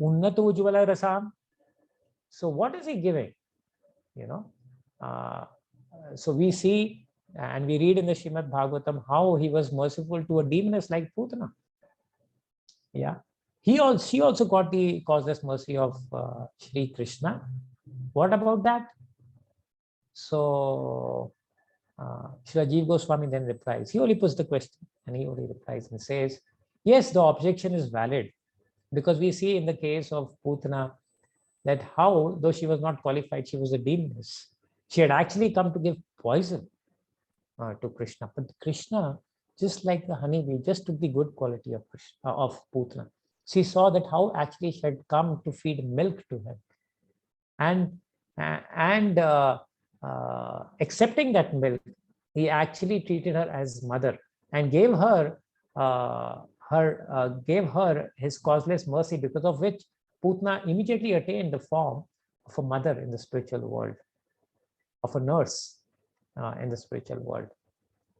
S4: Unnata ujvala rasam. So what is he giving? So we see and we read in the Srimad Bhagavatam how he was merciful to a demoness like Putana. Yeah. She also got the causeless mercy of Sri Krishna. What about that? So Srila Jiva Goswami then replies. He only puts the question and he only replies and says, yes, the objection is valid, because we see in the case of Putana that how, though she was not qualified, she was a demoness. She had actually come to give poison to Krishna. But Krishna, just like the honeybee, just took the good quality of Krishna, of Putana. She saw that how actually she had come to feed milk to him. And accepting that milk, he actually treated her as mother and gave her his causeless mercy, because of which Putana immediately attained the form of a mother in the spiritual world, of a nurse in the spiritual world.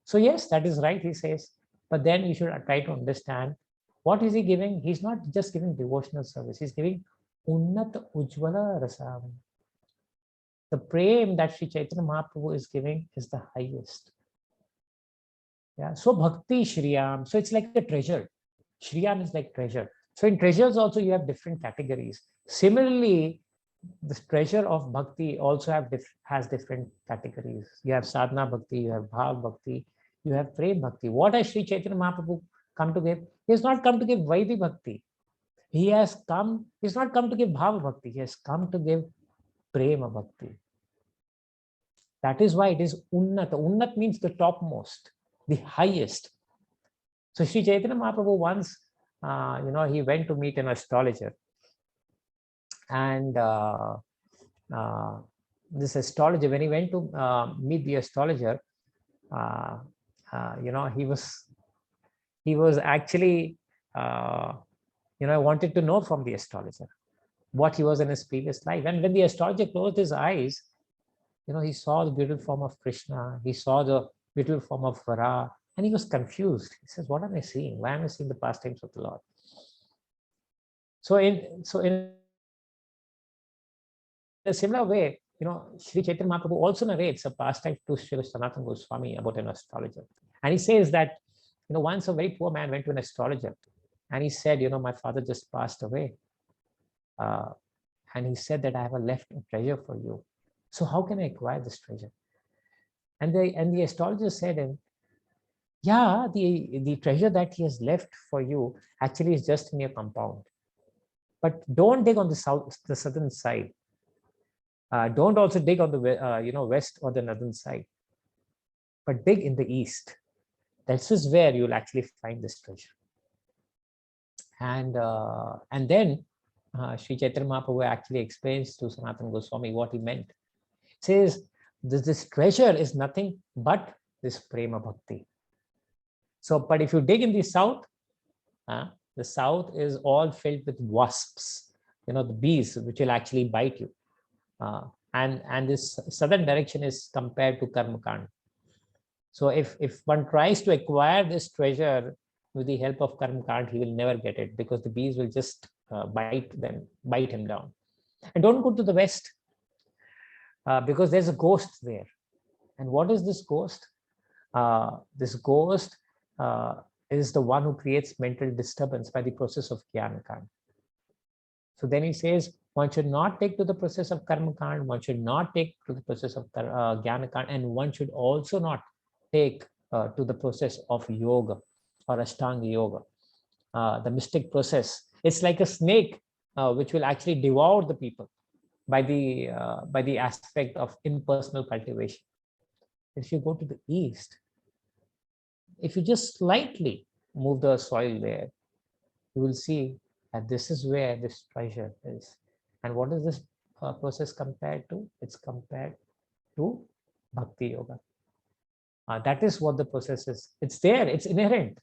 S4: So yes, that is right, he says. But then you should try to understand, what is he giving? He's not just giving devotional service. He's giving Unnata Ujjvala Rasam. The prema that Sri Chaitanya Mahaprabhu is giving is the highest. Yeah. So bhakti Shriyam. So it's like a treasure. Shriyam is like treasure. So in treasures also you have different categories. Similarly, this treasure of bhakti also has different categories. You have sadhana bhakti, you have bhav bhakti, you have prem bhakti. What has Sri Chaitanya Mahaprabhu come to give? He has not come to give Vaidhi bhakti. He's not come to give bhav bhakti. He has come to give prema bhakti. That is why it is unnata. Unnat means the topmost, the highest. So Sri Chaitanya Mahaprabhu once, he went to meet an astrologer, and this astrologer, when he went to meet the astrologer, he was actually, wanted to know from the astrologer what he was in his previous life. And when the astrologer closed his eyes, he saw the beautiful form of Krishna, he saw the beautiful form of Vara, and he was confused. He says, what am I seeing? Why am I seeing the pastimes of the Lord? So in a similar way, Sri Chaitanya Mahaprabhu also narrates a pastime to Srila Sanatana Goswami about an astrologer. And he says that, once a very poor man went to an astrologer, and he said, my father just passed away. And he said that I have left a treasure for you. So how can I acquire this treasure? And the astrologer said him, yeah, the treasure that he has left for you actually is just in your compound. But don't dig on the southern side. Don't also dig on the west or the northern side. But dig in the east. This is where you'll actually find this treasure. And then Sri Chaitanya Mahaprabhu actually explains to Sanatana Goswami what he meant. Says this treasure is nothing but this prema bhakti. So, but if you dig in the south is all filled with wasps, the bees which will actually bite you. And this southern direction is compared to karmakand. So if one tries to acquire this treasure with the help of karmakand, he will never get it, because the bees will just bite him down. And don't go to the west, because there's a ghost there. And what is this ghost? This ghost is the one who creates mental disturbance by the process of jnana-kand. So then he says, one should not take to the process of karma-kand, one should not take to the process of jnana-kand, and one should also not take to the process of yoga or ashtanga yoga, the mystic process. It's like a snake which will actually devour the people by the aspect of impersonal cultivation. If you go to the east, if you just slightly move the soil there, you will see that this is where this treasure is. And what is this process compared to? It's compared to bhakti yoga. That is what the process is. It's there, it's inherent.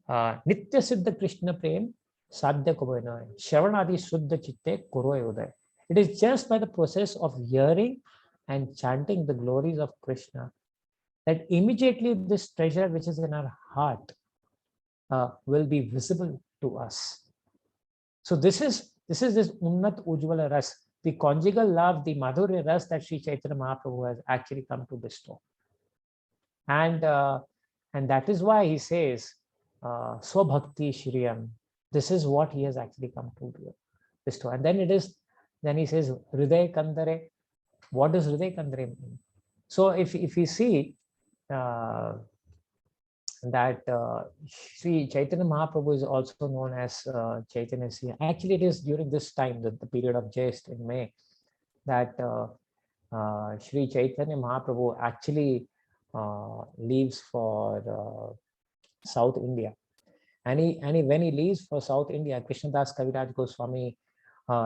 S4: Nitya Siddha Krishna Prem Sadhya Kubana Shravanadi Suddha Chitte Kuroyoday. It is just by the process of hearing and chanting the glories of Krishna that immediately this treasure which is in our heart will be visible to us. So this is this Unnat Ujjvala Ras, the conjugal love, the Madhurya Ras that Sri Chaitanya Mahaprabhu has actually come to bestow. And that is why he says, Swabhakti Shriyam. This is what he has actually come to bestow. And then he says, Hriday Kandare What does Hriday Kandare mean? So if we see that Sri Chaitanya Mahaprabhu is also known as Chaitanya Siya. Actually, it is during this time, the period of Jyesht in May, that Sri Chaitanya Mahaprabhu actually leaves for South India. And when he leaves for South India, Krishnadas Kaviraj Goswami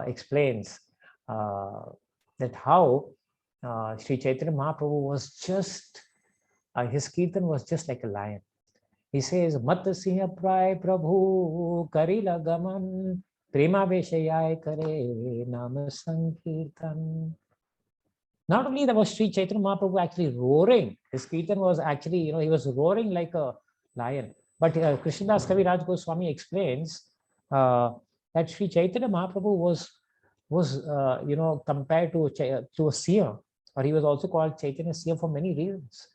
S4: explains that how Sri Chaitanya Mahaprabhu was just, his kirtan was just like a lion. He says, Mat Siya Pray Prabhu Karila Gaman Prema Veshayai Kare Nama Sankirtan. Not only that was Sri Chaitanya Mahaprabhu actually roaring, his kirtan was actually, he was roaring like a lion. But Krishnadas Kaviraj Goswami explains that Sri Chaitanya Mahaprabhu was compared to a seer, or he was also called Chaitanya Seer for many reasons.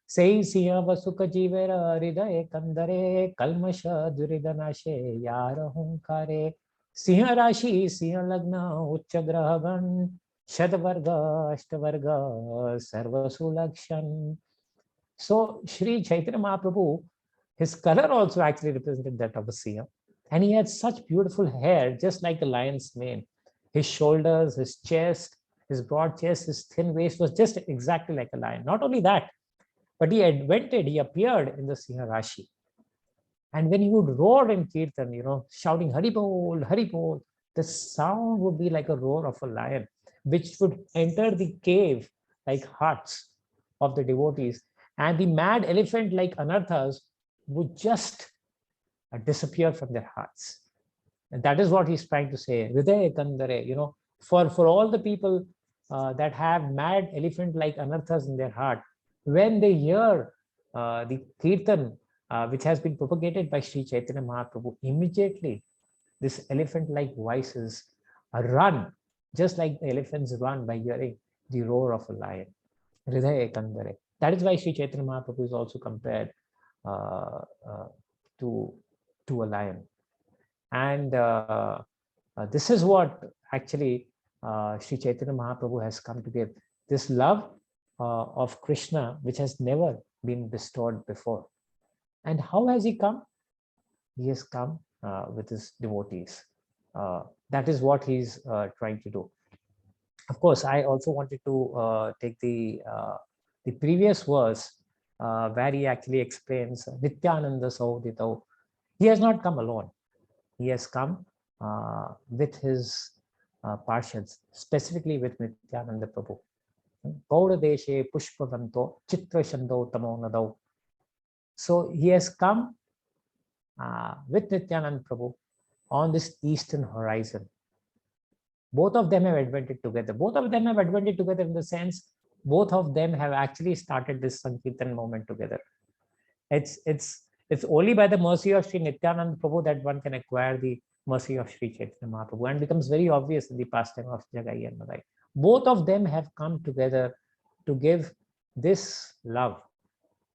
S4: Sei Siya Vasuka Jivera Hriday Kandare Kalmasha Duridanashe Yara Hunkare Siya Rashi Siya Lagna Ucha Grahagan Shadvarga Ashtavarga Sarvasulakshan. So Sri Chaitanya Mahaprabhu, his color also actually represented that of a seer. And he had such beautiful hair, just like a lion's mane. His shoulders, his chest, his broad chest, his thin waist was just exactly like a lion. Not only that, but he appeared in the Siya Rashi. And when he would roar in Kirtan, shouting Haribol, Haribol, the sound would be like a roar of a lion, which would enter the cave like hearts of the devotees. And the mad elephant like anarthas would just disappear from their hearts. And that is what he's trying to say. Hriday Kandare, for all the people that have mad elephant like anarthas in their heart, when they hear the kirtan which has been propagated by Sri Chaitanya Mahaprabhu, immediately this elephant-like voices run, just like the elephants run by hearing the roar of a lion. Hriday Kandare. That is why Sri Chaitanya Mahaprabhu is also compared to a lion. And this is what actually Sri Chaitanya Mahaprabhu has come to give. This love of Krishna, which has never been bestowed before. And how has he come? He has come with his devotees. That is what he's trying to do. Of course, I also wanted to take the previous verse where he actually explains Nityananda Saudito. He has not come alone. He has come with his Parshads, specifically with Nityananda Prabhu. Gaura Deshe Pushpavanto Chitra Shando Tamonadau. So he has come with Nityananda Prabhu on this eastern horizon. Both of them have advented together. Both of them have advented together in the sense both of them have actually started this Sankirtan moment together. It's only by the mercy of Sri Nityananda Prabhu that one can acquire the mercy of Sri Chaitanya Mahaprabhu, and becomes very obvious in the pastime of Jagai and Madai. Both of them have come together to give this love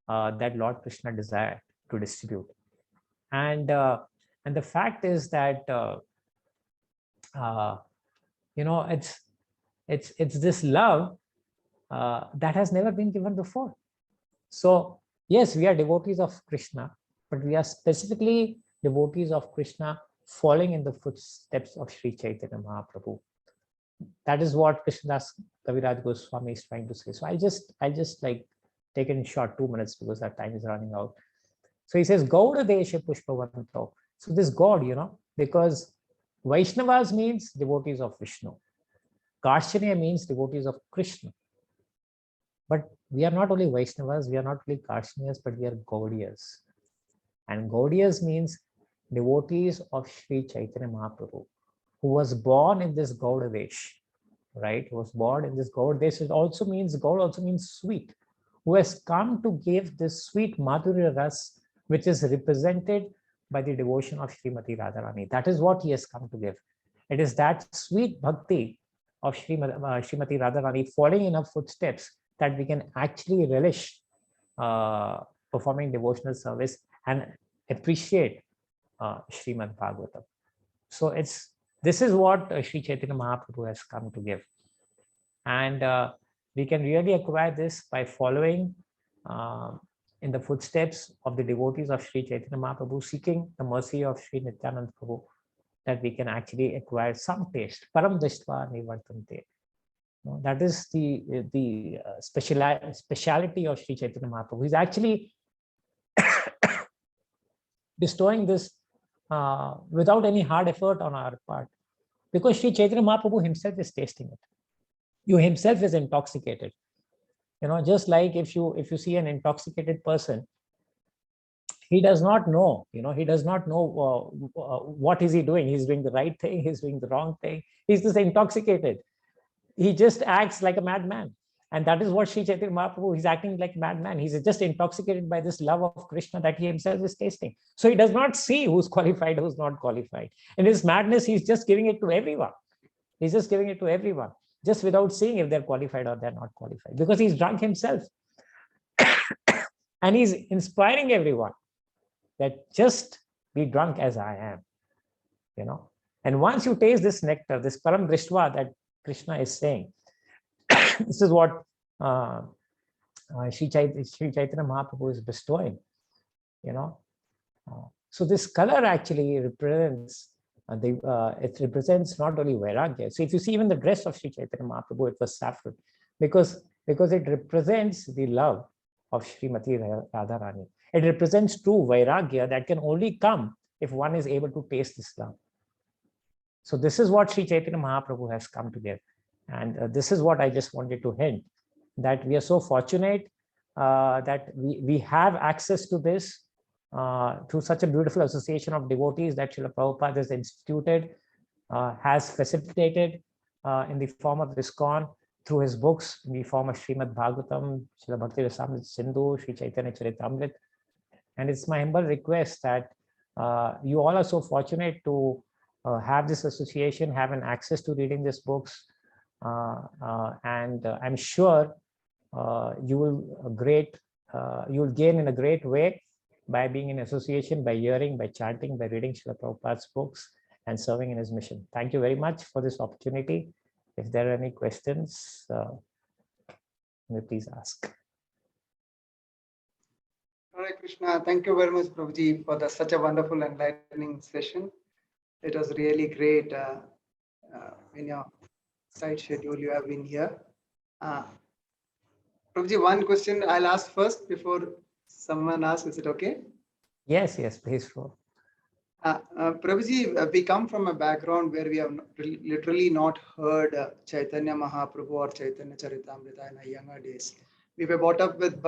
S4: that Lord Krishna desired to distribute. And the fact is that it's this love that has never been given before. So yes, we are devotees of Krishna, but we are specifically devotees of Krishna following in the footsteps of Sri Chaitanya Mahaprabhu. That is what Krishnadas Kaviraj Goswami is trying to say. So I'll just like take it in short 2 minutes because our time is running out. So he says Gaura Deshe Pushpavanto. So this God, because Vaishnavas means devotees of Vishnu. Karshaniya means devotees of Krishna. But we are not only Vaishnavas, we are not only Karshaniyas, but we are Gaudiyas. And Gaudiyas means devotees of Sri Chaitanya Mahaprabhu, who was born in this Gauda Desh, right? Who was born in this Gauda Desh. It also means, Gaud also means sweet, who has come to give this sweet Madhurya Ras, which is represented by the devotion of Srimati Radharani. That is what he has come to give. It is that sweet bhakti of Srimati Radharani following in her footsteps that we can actually relish performing devotional service and appreciate Srimad Bhagavatam. So this is what Sri Chaitanya Mahaprabhu has come to give. And we can really acquire this by following in the footsteps of the devotees of Sri Chaitanya Mahaprabhu, seeking the mercy of Sri Nityananda Prabhu, that we can actually acquire some taste. Param Drishtva Nivartante. That is the speciality of Sri Chaitanya Mahaprabhu. He's actually bestowing this without any hard effort on our part, because Sri Chaitanya Mahaprabhu himself is tasting it. You himself is intoxicated. Just like if you see an intoxicated person, he does not know, he does not know what is he doing. He's doing the right thing, he's doing the wrong thing. He's just intoxicated. He just acts like a madman. And that is what Sri Chaitanya Mahaprabhu, he's acting like a madman. He's just intoxicated by this love of Krishna that he himself is tasting. So he does not see who's qualified, who's not qualified. In his madness, he's just giving it to everyone. He's just giving it to everyone, just without seeing if they're qualified or they're not qualified, because he's drunk himself. And he's inspiring everyone that just be drunk as I am, And once you taste this nectar, this param drishtva that Krishna is saying, this is what Sri Chaitanya Mahaprabhu is bestowing, So this color actually represents it represents not only Vairagya. So if you see even the dress of Sri Chaitanya Mahaprabhu, it was saffron, because it represents the love of Srimati Radharani. It represents true Vairagya that can only come if one is able to taste this love. So this is what Sri Chaitanya Mahaprabhu has come to give. And this is what I just wanted to hint, that we are so fortunate that we have access to this through such a beautiful association of devotees that Srila Prabhupada has instituted, has facilitated in the form of ISKCON, through his books in the form of Srimad Bhagavatam, Srila Bhakti Rasamrita Sindhu, Sri Chaitanya Charitāmṛta. And it's my humble request that you all are so fortunate to have this association, have an access to reading these books. And I'm sure you will gain in a great way by being in association, by hearing, by chanting, by reading Srila Prabhupada's books and serving in his mission. Thank you very much for this opportunity. If there are any questions, please ask.
S2: Hare Krishna. Thank you very much, Prabhuji, for such a wonderful enlightening session. It was really great in your tight schedule you have been here. Prabhuji, one question I'll ask first before someone asks. Is it okay?
S4: Yes, please.
S2: Prabhuji, we come from a background where we have literally not heard Chaitanya Mahaprabhu or Chaitanya Charitāmṛta in our younger days. We were brought up with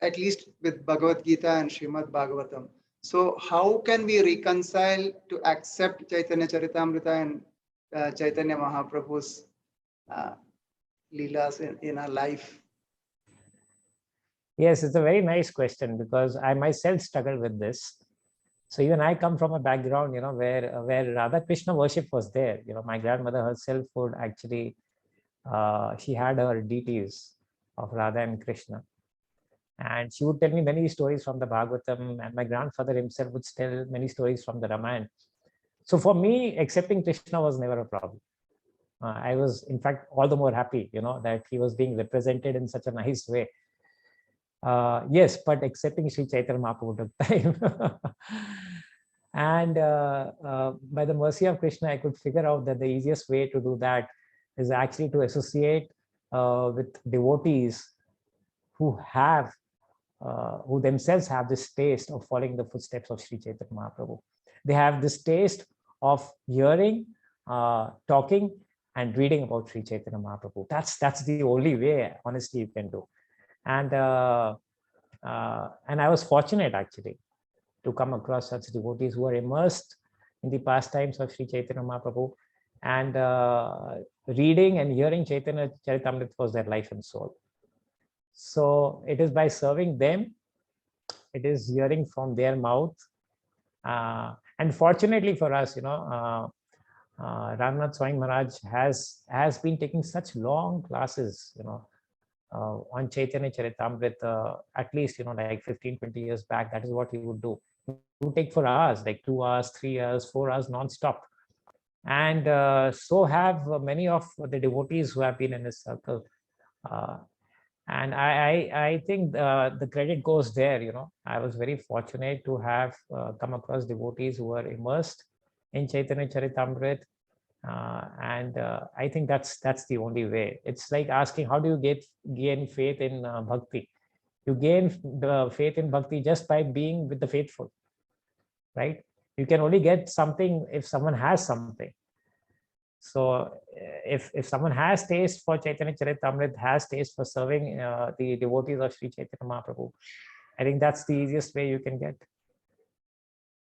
S2: at least with Bhagavad Gita and Srimad Bhagavatam. So how can we reconcile to accept Chaitanya Charitāmṛta and Chaitanya Mahaprabhu's leelas in our life?
S4: Yes, it's a very nice question, because I myself struggle with this. So even I come from a background, where Radha Krishna worship was there. My grandmother herself would actually, she had her deities of Radha and Krishna. And she would tell me many stories from the Bhagavatam, and my grandfather himself would tell many stories from the Ramayana. So for me, accepting Krishna was never a problem. I was, in fact, all the more happy, that he was being represented in such a nice way. Yes, but accepting Sri Chaitanya Mahaprabhu took time. And by the mercy of Krishna, I could figure out that the easiest way to do that is actually to associate with devotees who themselves have this taste of following the footsteps of Sri Chaitanya Mahaprabhu. They have this taste of hearing, talking, and reading about Sri Chaitanya Mahaprabhu. That's the only way, honestly, you can do. And I was fortunate actually to come across such devotees who are immersed in the pastimes of Sri Chaitanya Mahaprabhu, and reading and hearing Chaitanya Charitāmṛta was their life and soul. So it is by serving them, it is hearing from their mouth. And fortunately for us, Ramnath Swami Maharaj has been taking such long classes, on Chaitanya Charitāmṛta, at least, like 15-20 years back. That is what he would do. He would take for hours, like 2 hours, 3 hours, 4 hours non-stop. And so have many of the devotees who have been in his circle. And I think the credit goes there. I was very fortunate to have come across devotees who were immersed in Chaitanya Charitāmṛta. And I think that's the only way. It's like asking, how do you gain faith in bhakti? You gain the faith in bhakti just by being with the faithful, right? You can only get something if someone has something. So if someone has taste for Chaitanya Charitāmṛta, has taste for serving the devotees of Sri Chaitanya Mahaprabhu, I think that's the easiest way you can get.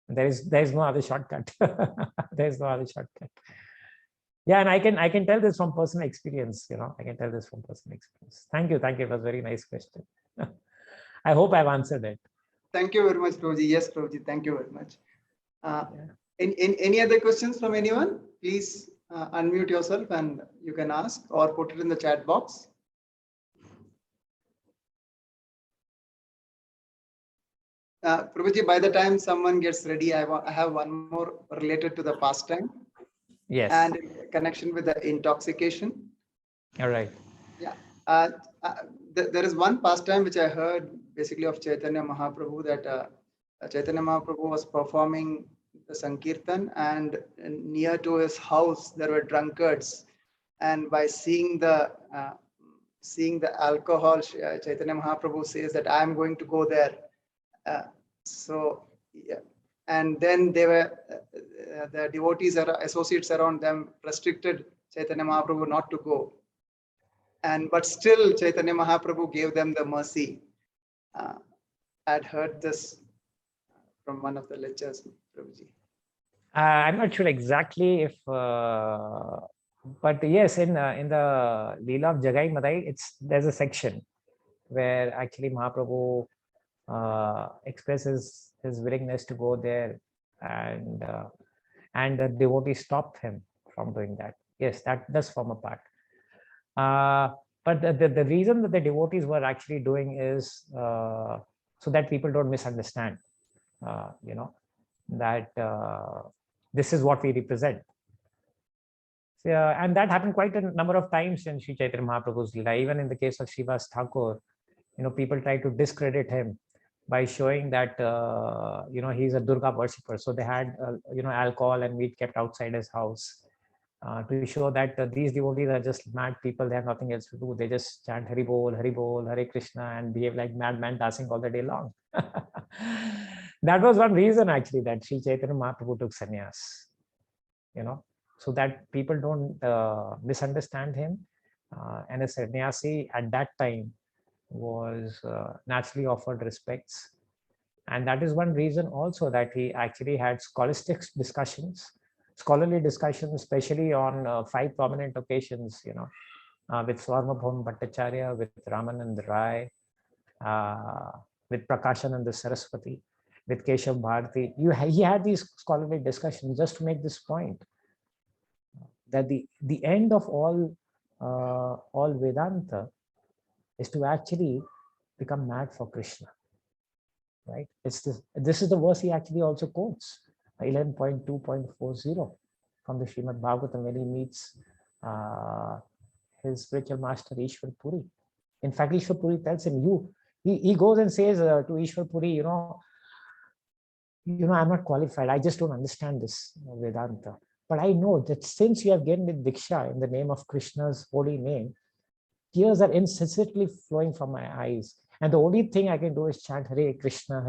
S4: There is no other shortcut. There is no other shortcut. Yeah, and I can tell this from personal experience. I can tell this from personal experience. Thank you. It was a very nice question. I hope I've answered it.
S2: Thank you very much, Prabhuji. Yes, Prabhuji. Thank you very much. Any other questions from anyone? Please unmute yourself and you can ask or put it in the chat box. Prabhuji, by the time someone gets ready, I have one more related to the pastime.
S4: Yes.
S2: And connection with the intoxication.
S4: All right.
S2: Yeah. There is one pastime which I heard basically of Chaitanya Mahaprabhu, that Chaitanya Mahaprabhu was performing the Sankirtan, and near to his house there were drunkards, and by seeing the alcohol, Chaitanya Mahaprabhu says that I am going to go there. Yeah. And then they were the devotees or associates around them restricted Chaitanya Mahaprabhu not to go. But still Chaitanya Mahaprabhu gave them the mercy. I'd heard this from one of the lectures, Prabhuji.
S4: I'm not sure exactly if, but yes, in the Leela of Jagai Madai, there's a section where actually Mahaprabhu expresses his willingness to go there, and the devotee stopped him from doing that. Yes, that does form a part. But the reason that the devotees were actually doing is so that people don't misunderstand, that this is what we represent. So, and that happened quite a number of times in Sri Chaitanya Mahaprabhu's Leela. Even in the case of Srivas Thakur, people try to discredit him by showing that he's a Durga worshipper. So they had alcohol and meat kept outside his house to show that these devotees are just mad people. They have nothing else to do. They just chant Hari Bol, Hare Krishna, and behave like madman dancing all the day long. That was one reason actually that Sri Chaitanya Mahaprabhu took sannyas, so that people don't misunderstand him. And a sannyasi at that time was naturally offered respects, and that is one reason also that he actually had scholarly discussions, especially on 5 prominent occasions, with Swarmabhaum Bhattacharya, with Ramanand Rai, with Prakashananda Saraswati, with Keshav Bharati. He had these scholarly discussions just to make this point, that the end of all Vedanta is to actually become mad for Krishna, right? This is the verse he actually also quotes, 11.2.40 from the Srimad Bhagavatam, when he meets his spiritual master Ishwar Puri. In fact, Ishwar Puri tells him, he goes and says to Ishwar Puri, I'm not qualified. I just don't understand this Vedanta. But I know that since you have given me Diksha in the name of Krishna's holy name, tears are incessantly flowing from my eyes. And the only thing I can do is chant Hare Krishna,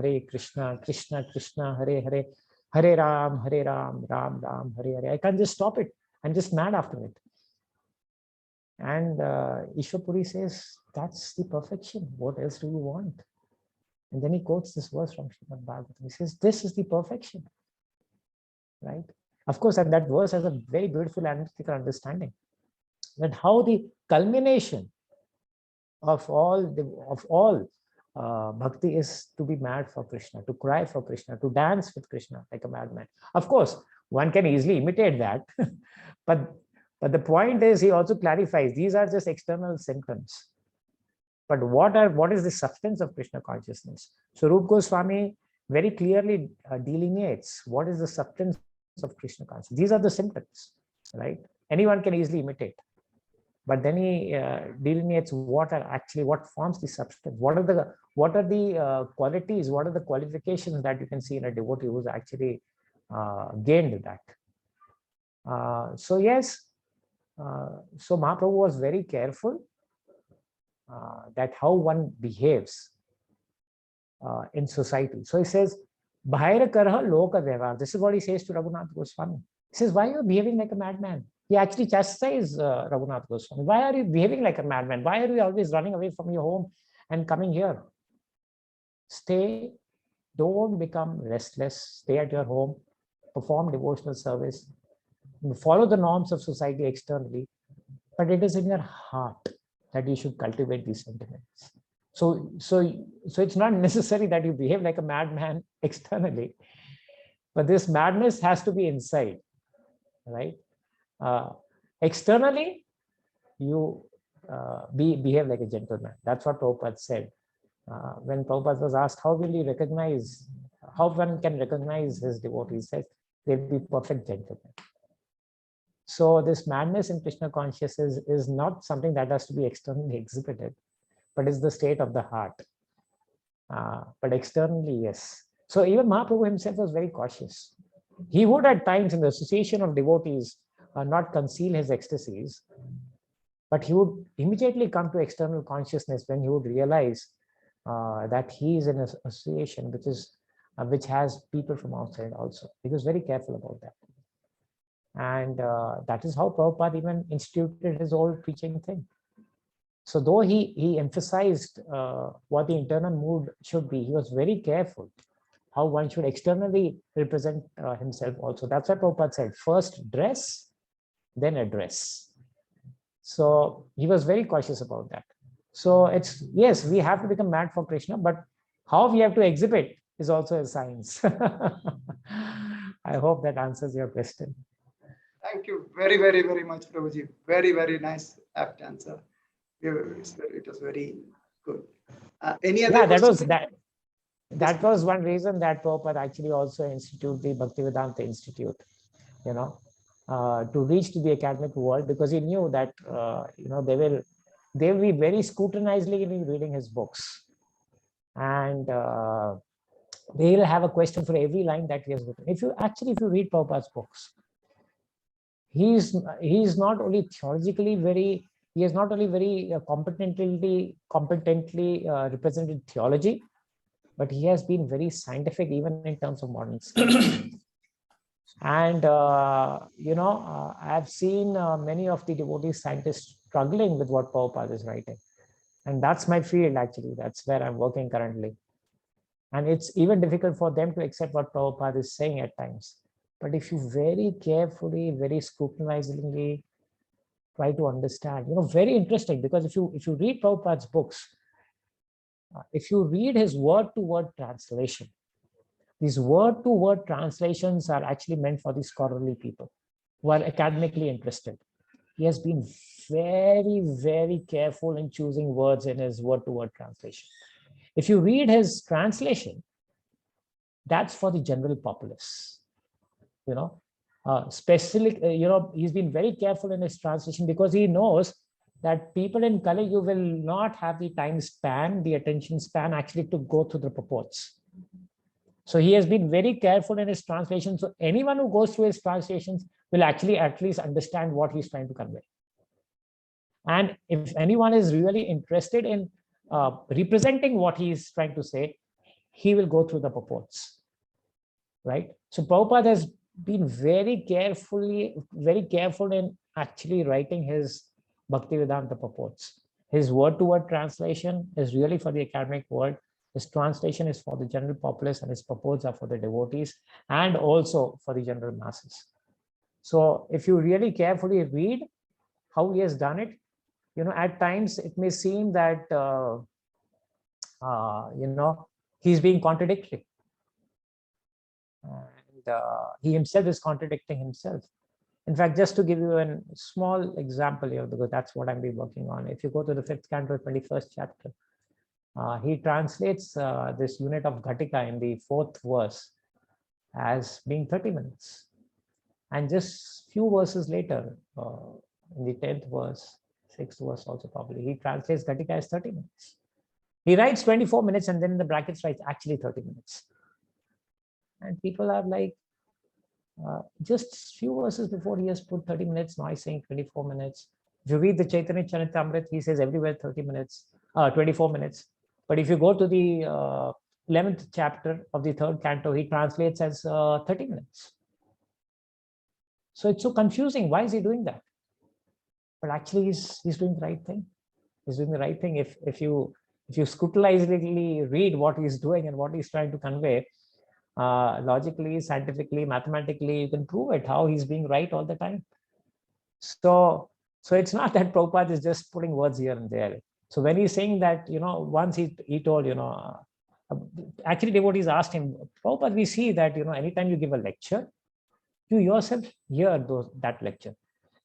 S4: Krishna Krishna, Hare Hare, Hare Ram, Ram Ram, Hare Hare. I can't just stop it. I'm just mad after it. And Ishwar Puri says, that's the perfection. What else do you want? And then he quotes this verse from Srimad Bhagavatam. He says, this is the perfection, right? Of course, and that verse has a very beautiful analytical understanding that how the culmination of all bhakti is to be mad for Krishna, to cry for Krishna, to dance with Krishna like a madman. Of course, one can easily imitate that, but the point is, he also clarifies these are just external symptoms. But what is the substance of Krishna consciousness? So Rupa Goswami very clearly delineates what is the substance of Krishna consciousness. These are the symptoms, right? Anyone can easily imitate. But then he delineates what forms the substance. What are the qualities? What are the qualifications that you can see in a devotee who's actually gained that? So yes, so Mahaprabhu was very careful that how one behaves in society. So he says, "Bhaira karha loka vyavhar." This is what he says to Raghunath Goswami. He says, "Why are you behaving like a madman?" He actually chastises Raghunath Goswami. "Why are you behaving like a madman? Why are you always running away from your home and coming here? Stay, don't become restless. Stay at your home, perform devotional service, follow the norms of society externally, but it is in your heart that you should cultivate these sentiments." So it's not necessary that you behave like a madman externally, but this madness has to be inside, right? Externally, you behave like a gentleman. That's what Prabhupada said. When Prabhupada was asked, how one can recognize his devotees, he said, they'll be perfect gentlemen. So this madness in Krishna consciousness is not something that has to be externally exhibited, but it's the state of the heart. But externally, yes. So even Mahaprabhu himself was very cautious. He would at times in the association of devotees not conceal his ecstasies, but he would immediately come to external consciousness when he would realize that he is in an association which has people from outside also. He was very careful about that. And that is how Prabhupada even instituted his whole preaching thing. So though he emphasized what the internal mood should be, he was very careful how one should externally represent himself also. That's what Prabhupada said, first dress, then address. So he was very cautious about that. So it's, yes, we have to become mad for Krishna, but how we have to exhibit is also a science. I hope that answers your question.
S2: Thank you very, very, very much, Prabhuji. Very, very nice, apt answer. It was very good. Any other questions?
S4: That was one reason that Prabhupada actually also instituted the Bhaktivedanta Institute, to reach to the academic world, because he knew that they will be very scrutinizingly reading his books, and they'll have a question for every line that he has written. If you read Prabhupada's books, he's not only theologically very, he has not only very competently represented theology, but he has been very scientific even in terms of modern science. And I've seen many of the devotee scientists struggling with what Prabhupada is writing, and that's my field actually. That's where I'm working currently, and it's even difficult for them to accept what Prabhupada is saying at times. But if you very carefully, very scrutinizingly try to understand, very interesting, because if you read Prabhupada's books, if you read his word-to-word translation, these word-to-word translations are actually meant for the scholarly people who are academically interested. He has been very, very careful in choosing words in his word-to-word translation. If you read his translation, that's for the general populace. He's been very careful in his translation because he knows that people in Kali Yuga will not have the time span, the attention span actually to go through the purports. So he has been very careful in his translation. So anyone who goes through his translations will actually at least understand what he's trying to convey. And if anyone is really interested in representing what he's trying to say, he will go through the purports, right? So Prabhupada has been very careful in actually writing his Bhaktivedanta purports. His word-to-word translation is really for the academic world. His translation is for the general populace, and his purports are for the devotees and also for the general masses. So if you really carefully read how he has done it, at times it may seem that, he's being contradictory. And he himself is contradicting himself. In fact, just to give you a small example here, because that's what I've been working on. If you go to the 5th canto, 21st chapter, he translates this unit of Ghatika in the 4th verse as being 30 minutes. And just few verses later, in the 10th verse, 6th verse also probably, he translates Ghatika as 30 minutes. He writes 24 minutes and then in the brackets writes actually 30 minutes. And people are like, just few verses before he has put 30 minutes, now he's saying 24 minutes. If you read the Chaitanya charitāmṛta, he says everywhere 30 minutes, 24 minutes. But if you go to the 11th chapter of the 3rd canto, he translates as 30 minutes. So it's so confusing. Why is he doing that? But actually, he's doing the right thing. He's doing the right thing. If you scrupulously read what he's doing and what he's trying to convey, logically, scientifically, mathematically, you can prove it, how he's being right all the time. So it's not that Prabhupada is just putting words here and there. So when he's saying that, once he told, actually devotees asked him, Prabhupada, we see that, anytime you give a lecture, you yourself hear that lecture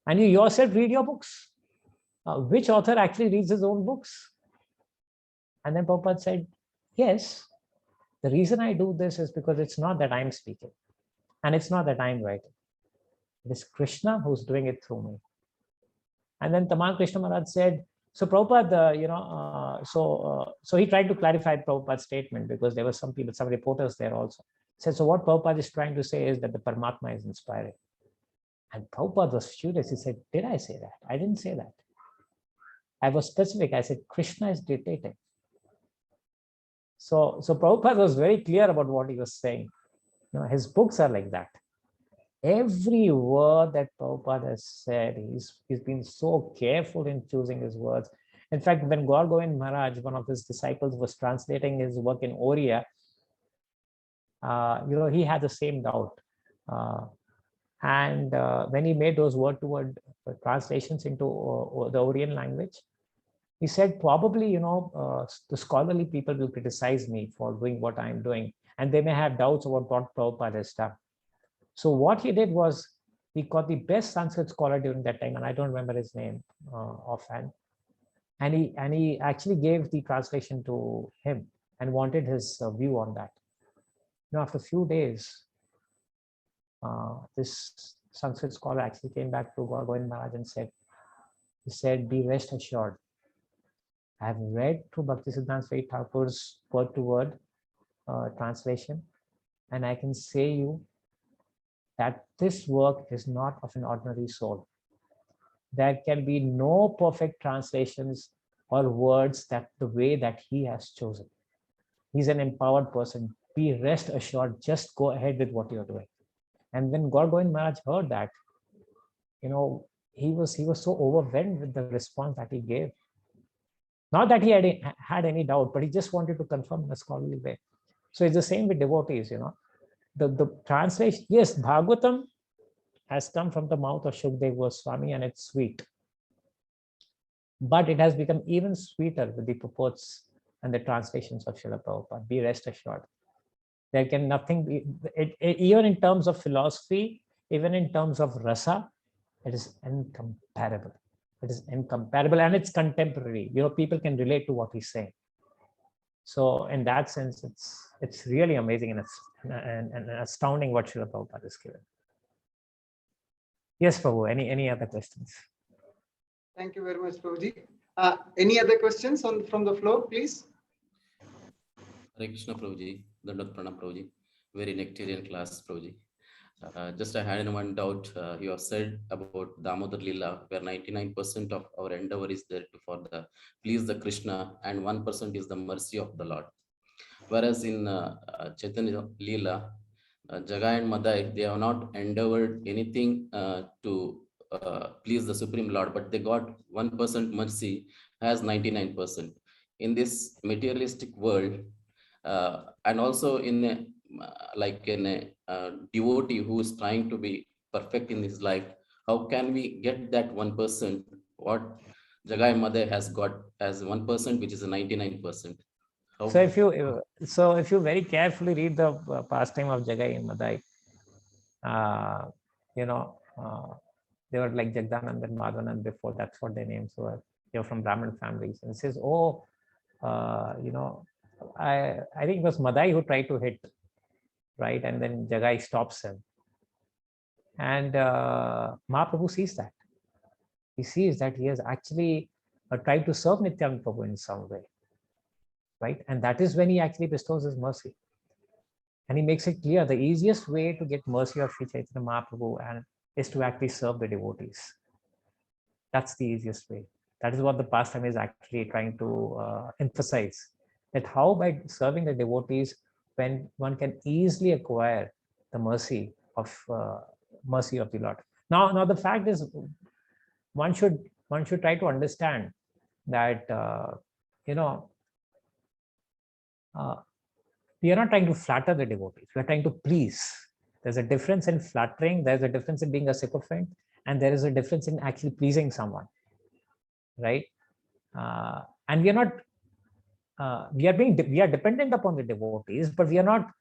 S4: and you yourself read your books. Which author actually reads his own books? And then Prabhupada said, yes, the reason I do this is because it's not that I'm speaking and it's not that I'm writing. It is Krishna who's doing it through me. And then Tamal Krishna Maharaj said, so Prabhupada, so he tried to clarify Prabhupada's statement because there were some reporters there also. He said, so what Prabhupada is trying to say is that the Paramatma is inspiring. And Prabhupada was furious. He said, did I say that? I didn't say that. I was specific. I said, Krishna is dictating. So Prabhupada was very clear about what he was saying. His books are like that. Every word that Prabhupada has said, he's been so careful in choosing his words. In fact, when Gauranga Maharaj, one of his disciples, was translating his work in Oriya, he had the same doubt. And when he made those word-to-word translations into the Oriyan language, he said, probably, the scholarly people will criticize me for doing what I'm doing, and they may have doubts about what Prabhupada has done. So what he did was, he got the best Sanskrit scholar during that time, and I don't remember his name offhand. And he actually gave the translation to him and wanted his view on that. After a few days, this Sanskrit scholar actually came back to Gauranga Maharaj and said, be rest assured. I have read through Bhaktisiddhanta Swami Thakur's word-to-word translation, and I can say you that this work is not of an ordinary soul. There can be no perfect translations or words that the way that he has chosen. He's an empowered person. Be rest assured, just go ahead with what you're doing. And when Gauranga Maharaj heard that, he was so overwhelmed with the response that he gave. Not that he had any doubt, but he just wanted to confirm in a scholarly way. So it's the same with devotees, The translation, yes, Bhagavatam has come from the mouth of Shukdev Goswami and it's sweet. But it has become even sweeter with the purports and the translations of Srila Prabhupada. Be rest assured. There can nothing be, even in terms of philosophy, even in terms of rasa, it is incomparable. It is incomparable and it's contemporary. People can relate to what he's saying. So in that sense, it's really amazing and astounding what Srila Prabhupada is given. Yes, Prabhu, any other questions?
S2: Thank you very much, Prabhuji. Any other questions from the floor, please?
S5: Hare Krishna, Prabhuji. Dandavat Pranam, Prabhuji. Very nectarian class, Prabhuji. Just I had one doubt. You have said about Damodar Lila, where 99% of our endeavor is there for the please the Krishna, and 1% is the mercy of the Lord. Whereas in Chaitanya Lila, Jagai and Madai, they have not endeavored anything to please the Supreme Lord, but they got 1% mercy as 99%. In this materialistic world, and also in a devotee who is trying to be perfect in his life, how can we get that 1%? What Jagai Madai has got as 1%, which is a 99%.
S4: So if you very carefully read the pastime of Jagai and Madai, they were like Jagdanand and Madhavanand before. That's what their names were. They were from Brahmin families. And it says, I think it was Madai who tried to hit, right? And then Jagai stops him. And Mahaprabhu sees that. He sees that he has actually tried to serve Nityananda Prabhu in some way, right? And that is when he actually bestows his mercy. And he makes it clear the easiest way to get mercy of Sri Chaitanya Mahaprabhu and is to actually serve the devotees. That's the easiest way. That is what the pastime is actually trying to emphasize, that how by serving the devotees, when one can easily acquire the mercy of the Lord. Now the fact is, one should try to understand that we are not trying to flatter the devotees. We are trying to please. There's a difference in flattering. There's a difference in being a sycophant, and there is a difference in actually pleasing someone, right? And we are not. We are dependent upon the devotees, but we are not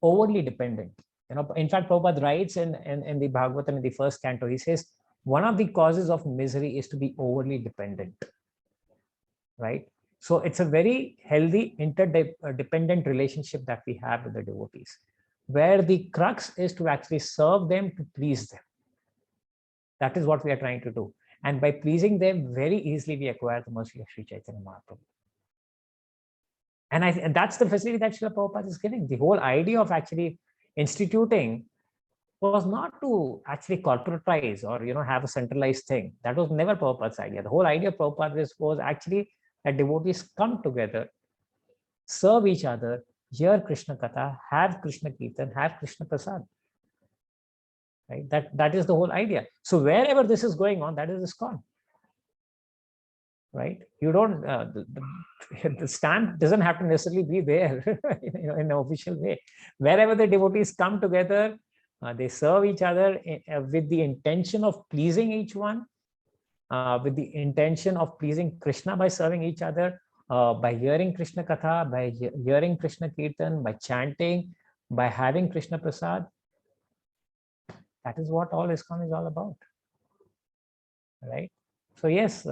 S4: overly dependent. In fact, Prabhupada writes in the Bhagavata in the first canto, he says, one of the causes of misery is to be overly dependent, right? So it's a very healthy interdependent relationship that we have with the devotees, where the crux is to actually serve them, to please them. That is what we are trying to do. And by pleasing them, very easily we acquire the mercy of Sri Chaitanya Mahaprabhu. And that's the facility that Srila Prabhupada is giving. The whole idea of actually instituting was not to actually corporatize or have a centralized thing. That was never Prabhupada's idea. The whole idea of Prabhupada was actually that devotees come together, serve each other, hear Krishna Katha, have Krishna Kirtan, have Krishna Prasad. Right? That is the whole idea. So wherever this is going on, that is ISKCON. Right? You don't, the stamp doesn't have to necessarily be there in an official way. Wherever the devotees come together, they serve each other with the intention of pleasing each one, with the intention of pleasing Krishna by serving each other, by hearing Krishna Katha, by hearing Krishna Kirtan, by chanting, by having Krishna Prasad. That is what all ISKCON is all about. Right? So yes,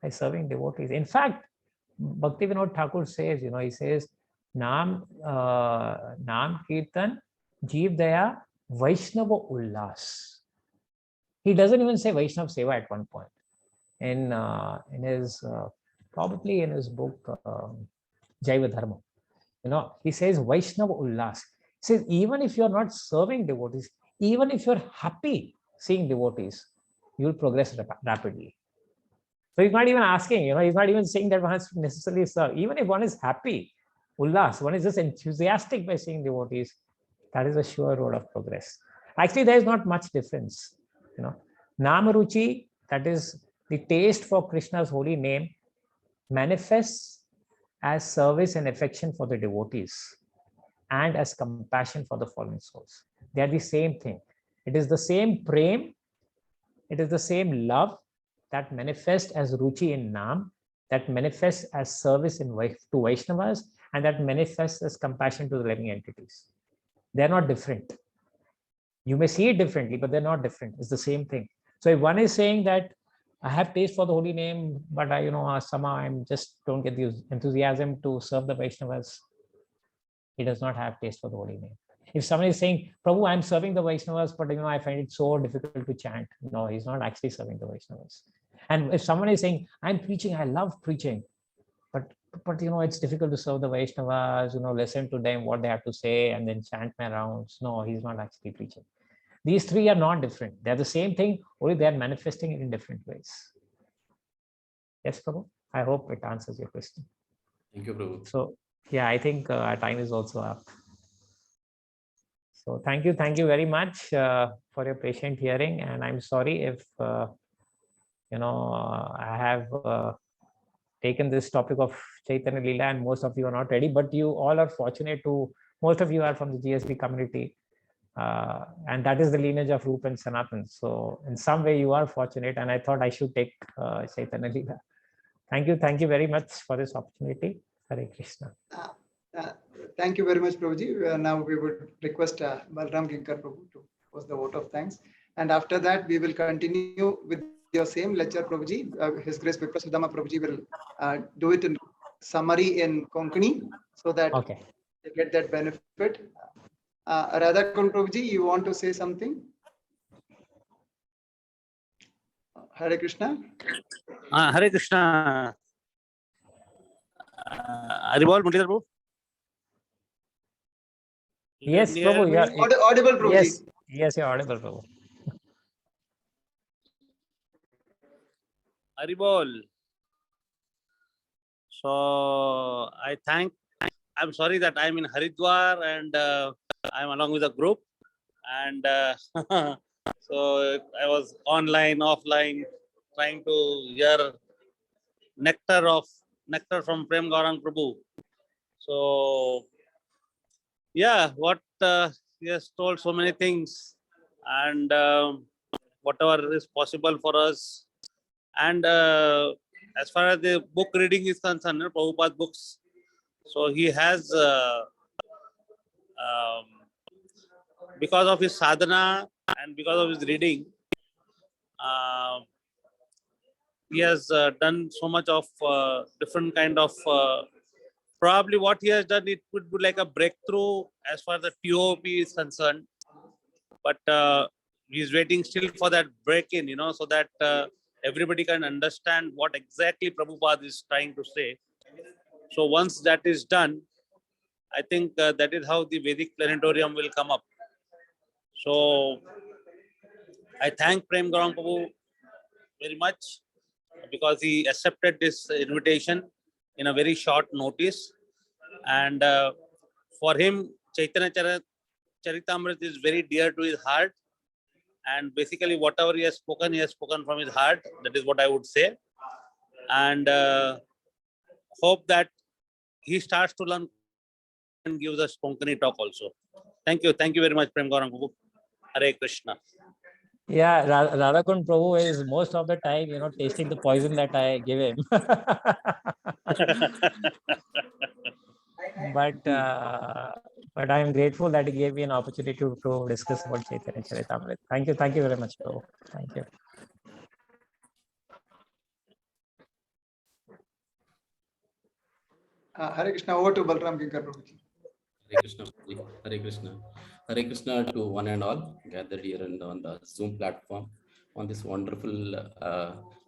S4: by serving devotees. In fact, Bhakti Vinod Thakur says, he says, Naam Kirtan, Jeev Daya, Vaishnava Ullas. He doesn't even say Vaishnav Seva at one point. In his, probably in his book, Jaiva Dharma, he says Vaishnava Ullas. He says, even if you're not serving devotees, even if you're happy seeing devotees, you will progress rapidly. So he's not even asking, he's not even saying that one has to necessarily serve. Even if one is happy, ullas, one is just enthusiastic by seeing devotees, that is a sure road of progress. Actually, there is not much difference. Namaruchi, that is the taste for Krishna's holy name, manifests as service and affection for the devotees and as compassion for the fallen souls. They are the same thing. It is the same prema, it is the same love that manifests as ruchi in Nam, that manifests as service to Vaishnavas, and that manifests as compassion to the living entities. They're not different. You may see it differently, but they're not different. It's the same thing. So if one is saying that I have taste for the holy name, but somehow I'm just don't get the enthusiasm to serve the Vaishnavas, he does not have taste for the holy name. If someone is saying, Prabhu, I'm serving the Vaishnavas, but I find it so difficult to chant. No, he's not actually serving the Vaishnavas. And if someone is saying, I'm preaching, I love preaching, but it's difficult to serve the Vaishnavas, listen to them, what they have to say, and then chant my rounds. No, he's not actually preaching. These three are not different. They're the same thing, only they're manifesting it in different ways. Yes, Prabhu? I hope it answers your question.
S5: Thank you, Prabhu.
S4: So, yeah, I think our time is also up. So thank you very much for your patient hearing, and I'm sorry if I have taken this topic of Chaitanya Leela and most of you are not ready, but you all are fortunate most of you are from the GSB community, and that is the lineage of Rupa and Sanatan. So in some way you are fortunate, and I thought I should take Chaitanya Leela. Thank you very much for this opportunity. Hare Krishna.
S2: Thank you very much, Prabhuji. Now we would request Balram Ginkar Prabhu to post the vote of thanks. And after that, we will continue with your same lecture, Prabhuji. His Grace Viprasudama Prabhuji will do it in summary in Konkani so that they get that benefit. Radhakund Prabhuji, you want to say something? Hare Krishna.
S6: Hare Krishna. Aribol Muralidhar Prabhu.
S4: Yes, Prabhu, you are
S2: Audible, Prabhuji.
S4: yes, yes, you're audible, Prabhu.
S6: Aribol. So I'm sorry that I'm in Haridwar and I'm along with a group, and so I was online, offline, trying to hear nectar from Prem Gauranga Prabhu. So yeah, what he has told so many things, and whatever is possible for us. And as far as the book reading is concerned, Prabhupada books, so he has because of his sadhana and because of his reading, he has done so much of different kind of probably what he has done, it would be like a breakthrough as far as the TOP is concerned, but he's waiting still for that break-in, so that everybody can understand what exactly Prabhupada is trying to say. So once that is done, I think that is how the Vedic planetarium will come up. So I thank Prem Gauranga Prabhu very much because he accepted this invitation in a very short notice. And for him, Chaitanya charitāmṛta is very dear to his heart. And basically, whatever he has spoken from his heart. That is what I would say. And hope that he starts to learn and gives us Konkani talk also. Thank you. Thank you very much, Prem Gauranga Prabhu. Hare Krishna.
S4: Yeah, Radhakund Prabhu is most of the time, tasting the poison that I give him. But I am grateful that he gave me an opportunity to discuss about Chaitanya charitāmṛta. Thank you very much, Prabhu. Thank you.
S2: Hare Krishna. Over to Balram Kinkar Prabhuji.
S5: Hare Krishna, Hare Krishna. Hare Krishna to one and all gathered here and on the Zoom platform on this wonderful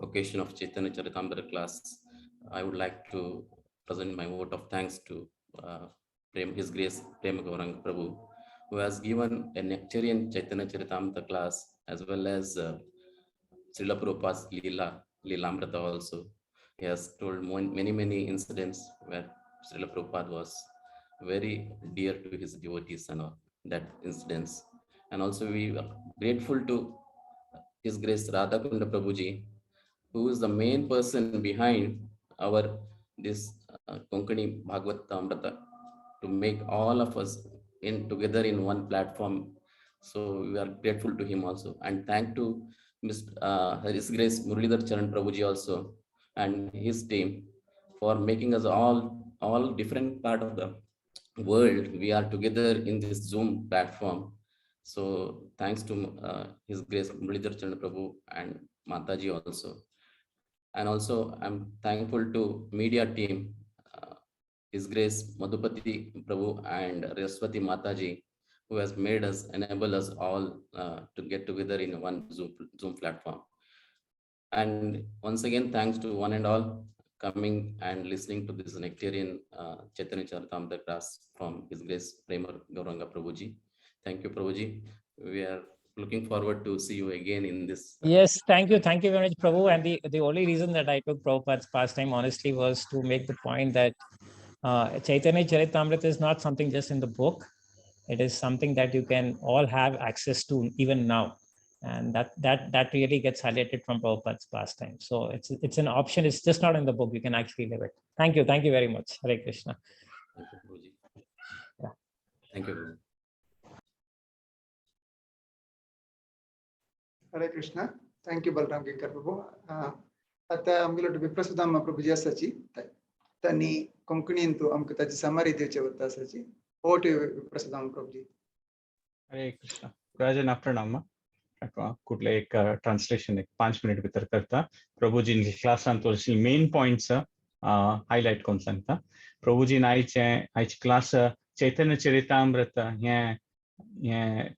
S5: occasion of Chaitanya charitāmṛta class. I would like to present my vote of thanks to His Grace Prema Gauranga Prabhu, who has given a nectarian Chaitanya charitāmṛta class as well as Srila Prabhupada's Leelamrita also. He has told many incidents where Srila Prabhupada was very dear to his devotees and all that incidents. And also we are grateful to His Grace Radhakunda Prabhuji, who is the main person behind our this Konkani Bhagavata to make all of us together in one platform. So we are grateful to him also, and thank to His Grace Muralidhar Prabhuji also and his team for making us all different part of the world. We are together in this Zoom platform. So thanks to His Grace Muralidhar Prabhu and Mataji also. And also I'm thankful to media team, His Grace Madhupati Prabhu and Reswati Mataji, who has made us, enable us all to get together in one Zoom platform. And once again, thanks to one and all coming and listening to this nectarian Chaitanya charitāmṛta class from His Grace Prema Gauranga Prabhuji. Thank you, Prabhuji. We are looking forward to see you again in this.
S4: Yes, thank you very much, Prabhu. And the only reason that I took Prabhupada's pastime, honestly, was to make the point that Chaitanya charitāmṛta is not something just in the book. It is something that you can all have access to even now. And that really gets highlighted from Prabhupada's pastime. So it's an option. It's just not in the book. You can actually live it. Thank you very much. Hare Krishna.
S5: Thank you, Prabhuji.
S4: Yeah.
S5: Thank you, Prabhu.
S2: Hare Krishna. Thank you, Balram Kinkar Prabhu. Ata I'm going to be Prasudama Prabhuji Sachi. Tani Konkani into Amkutaji Samari Devchavata Sachi. Over to you, Prasudama Prabhuji.
S7: Hare Krishna Rajan after नाम कुठले एक translation एक 5 minute भितर करता प्रभुजी क्लासान थोडीशी main points highlight कोन सांगता प्रभुजीन आयचे class चैतन्य चरितामृत हे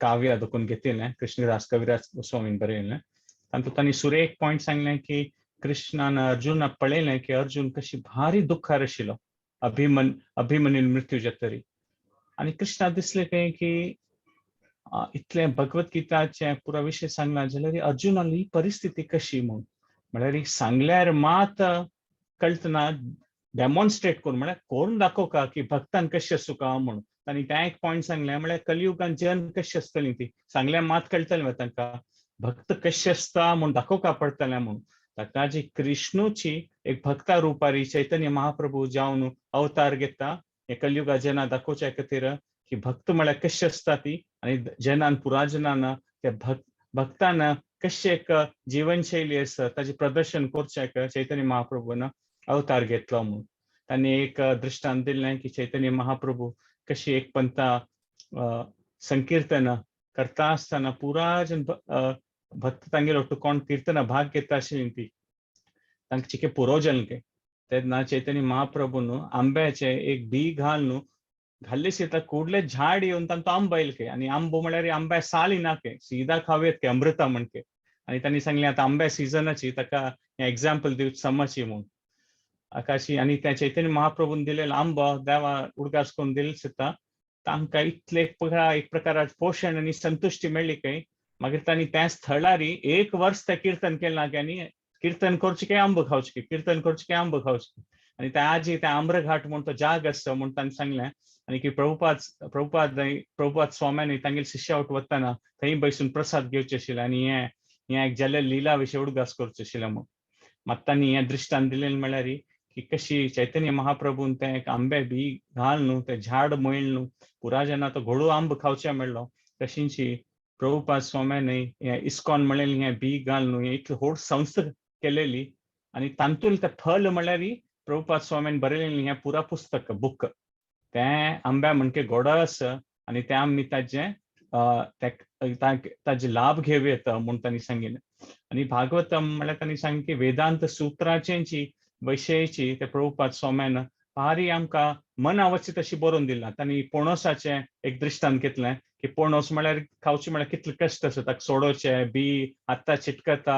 S7: काव्य दुखून घेतिल्लें कृष्णदास कविराज गोस्वामीन बरयल्लें तांणी सुरेख पॉइंट सांगलें की कृष्णान अर्जुनाक पळयलें की अर्जुन कशी भारी दुख्खार आशिल्लो अभिमन्यून मृत्यू जातरी. आनी कृष्णा दिसलें काय की इतले भगवत गीताचे पुरा विषय सांगला जाल्यार अर्जुनाली ही परिस्थिती कशी म्हूण. म्हळ्यार सांगल्यार मात कळतना डेमॉन्स्ट्रेट करून म्हळ्यार करून दाखोवका की भक्तान कशी आसूं म्हूण. तांणी त्या एक पॉइंट सांगलें म्हळ्यार कलियुगान जन कशी आसतली ती सांगल्यार मात कळटलें तांकां भक्त कशें आसता म्हूण दाखोवपा पडटलें म्हूण. ताका जी कृष्णूची एक भक्ता रुपारी चैतन्य महाप्रभू जावन अवतार घेता हे कलियुगा जना दाखोवच्या खातीर की भक्त म्हळ्यार कशी आसता ती आनी जनान पुराजनान त्या भक्तान कशी एक जीवनशैली आसा ताचे प्रदर्शन करचें चैतन्य महाप्रभून अवतार घेतलो म्हणून. तांणी एक दृश्टांत दिल्लें की चैतन्य महाप्रभू कशी एक पंथा संकीर्तन करता आसतना पुराजन भक्त तांगेलो कोण कीर्तना भाग घेता आशिल्लीं ती तांकां चिके पुरोजन के तेन्ना चैतन्य महाप्रभून आंब्याचे एक बी घाल्लीशी कूडले झाड येवन तांकां आंबो येयले के आनी आंबो म्हळ्यार आंब्या साल ना के सीधा खावेत के अमृता म्हण के. आनी तांणी सांगलें आतां आंब्या सिजनाची ताका एग्जाम्पल दिवची समजची म्हूण आकाशी. आनी त्या चैतन्य महाप्रभून दिलेलो आंबो देवा उडगास करून दिले सुद्दां तांकां इतले एक प्रकाराचें पोशण आनी संतुश्टी मेळ्ळी काय मागीर तांणी त्या स्थळार एक वर्स ते कीर्तन केलें ना आनी कीर्तन करचें काय आंबो खावचें कीर्तन करचें काय आंबो खावचें. आनी त्या आजी त्या आम्रघाट म्हूण तो जाग आसा म्हूण तांणी सांगलें. आनी की प्रभुपाद स्वाम्यान तांगेले शिश्यावट वतना थंय बसून प्रसाद घेवचे आशिल्ले आनी हे एक जाल्ले लिला विशीं उडगास करचें आशिल्लें म्हूण. मात तांणी हें दृश्टांत दिलेलें म्हळ्यार की कशी चैतन्य महाप्रभून तें एक आंबे बी घाल तें झाड मळ्ळ पुराजना तो घोडू आंबो खावचें मेळ्ळो तशींची प्रभुपाद स्वाम्यान हें इस्कॉन म्हणलेलें हें बी घाल हें इतली व्हड संस्था केलेली आनी तांतूंत तें फल म्हळ्यार प्रभुपाद स्वाम्यान बरयलेलें हें पुरा पुस्तक बूक तें आंब्या म्हणके गोडस आनी ते आमी ताजे लाभ घेवयेत म्हूण तांणी सांगिल्लें. आनी भागवतम म्हळ्यार तांणी सांगलें की वेदांत सुत्राचेंची विशयची ते प्रभुपाद स्वाम्यान भारी आमकां मना वची तशी बरोवन दिला. तांणी पणसाचें एक दृश्टांत घेतलें की पणस म्हळ्यार खावचें म्हळ्यार कितले कश्ट आसा ताका सोडोवचें बी हाता चिटकता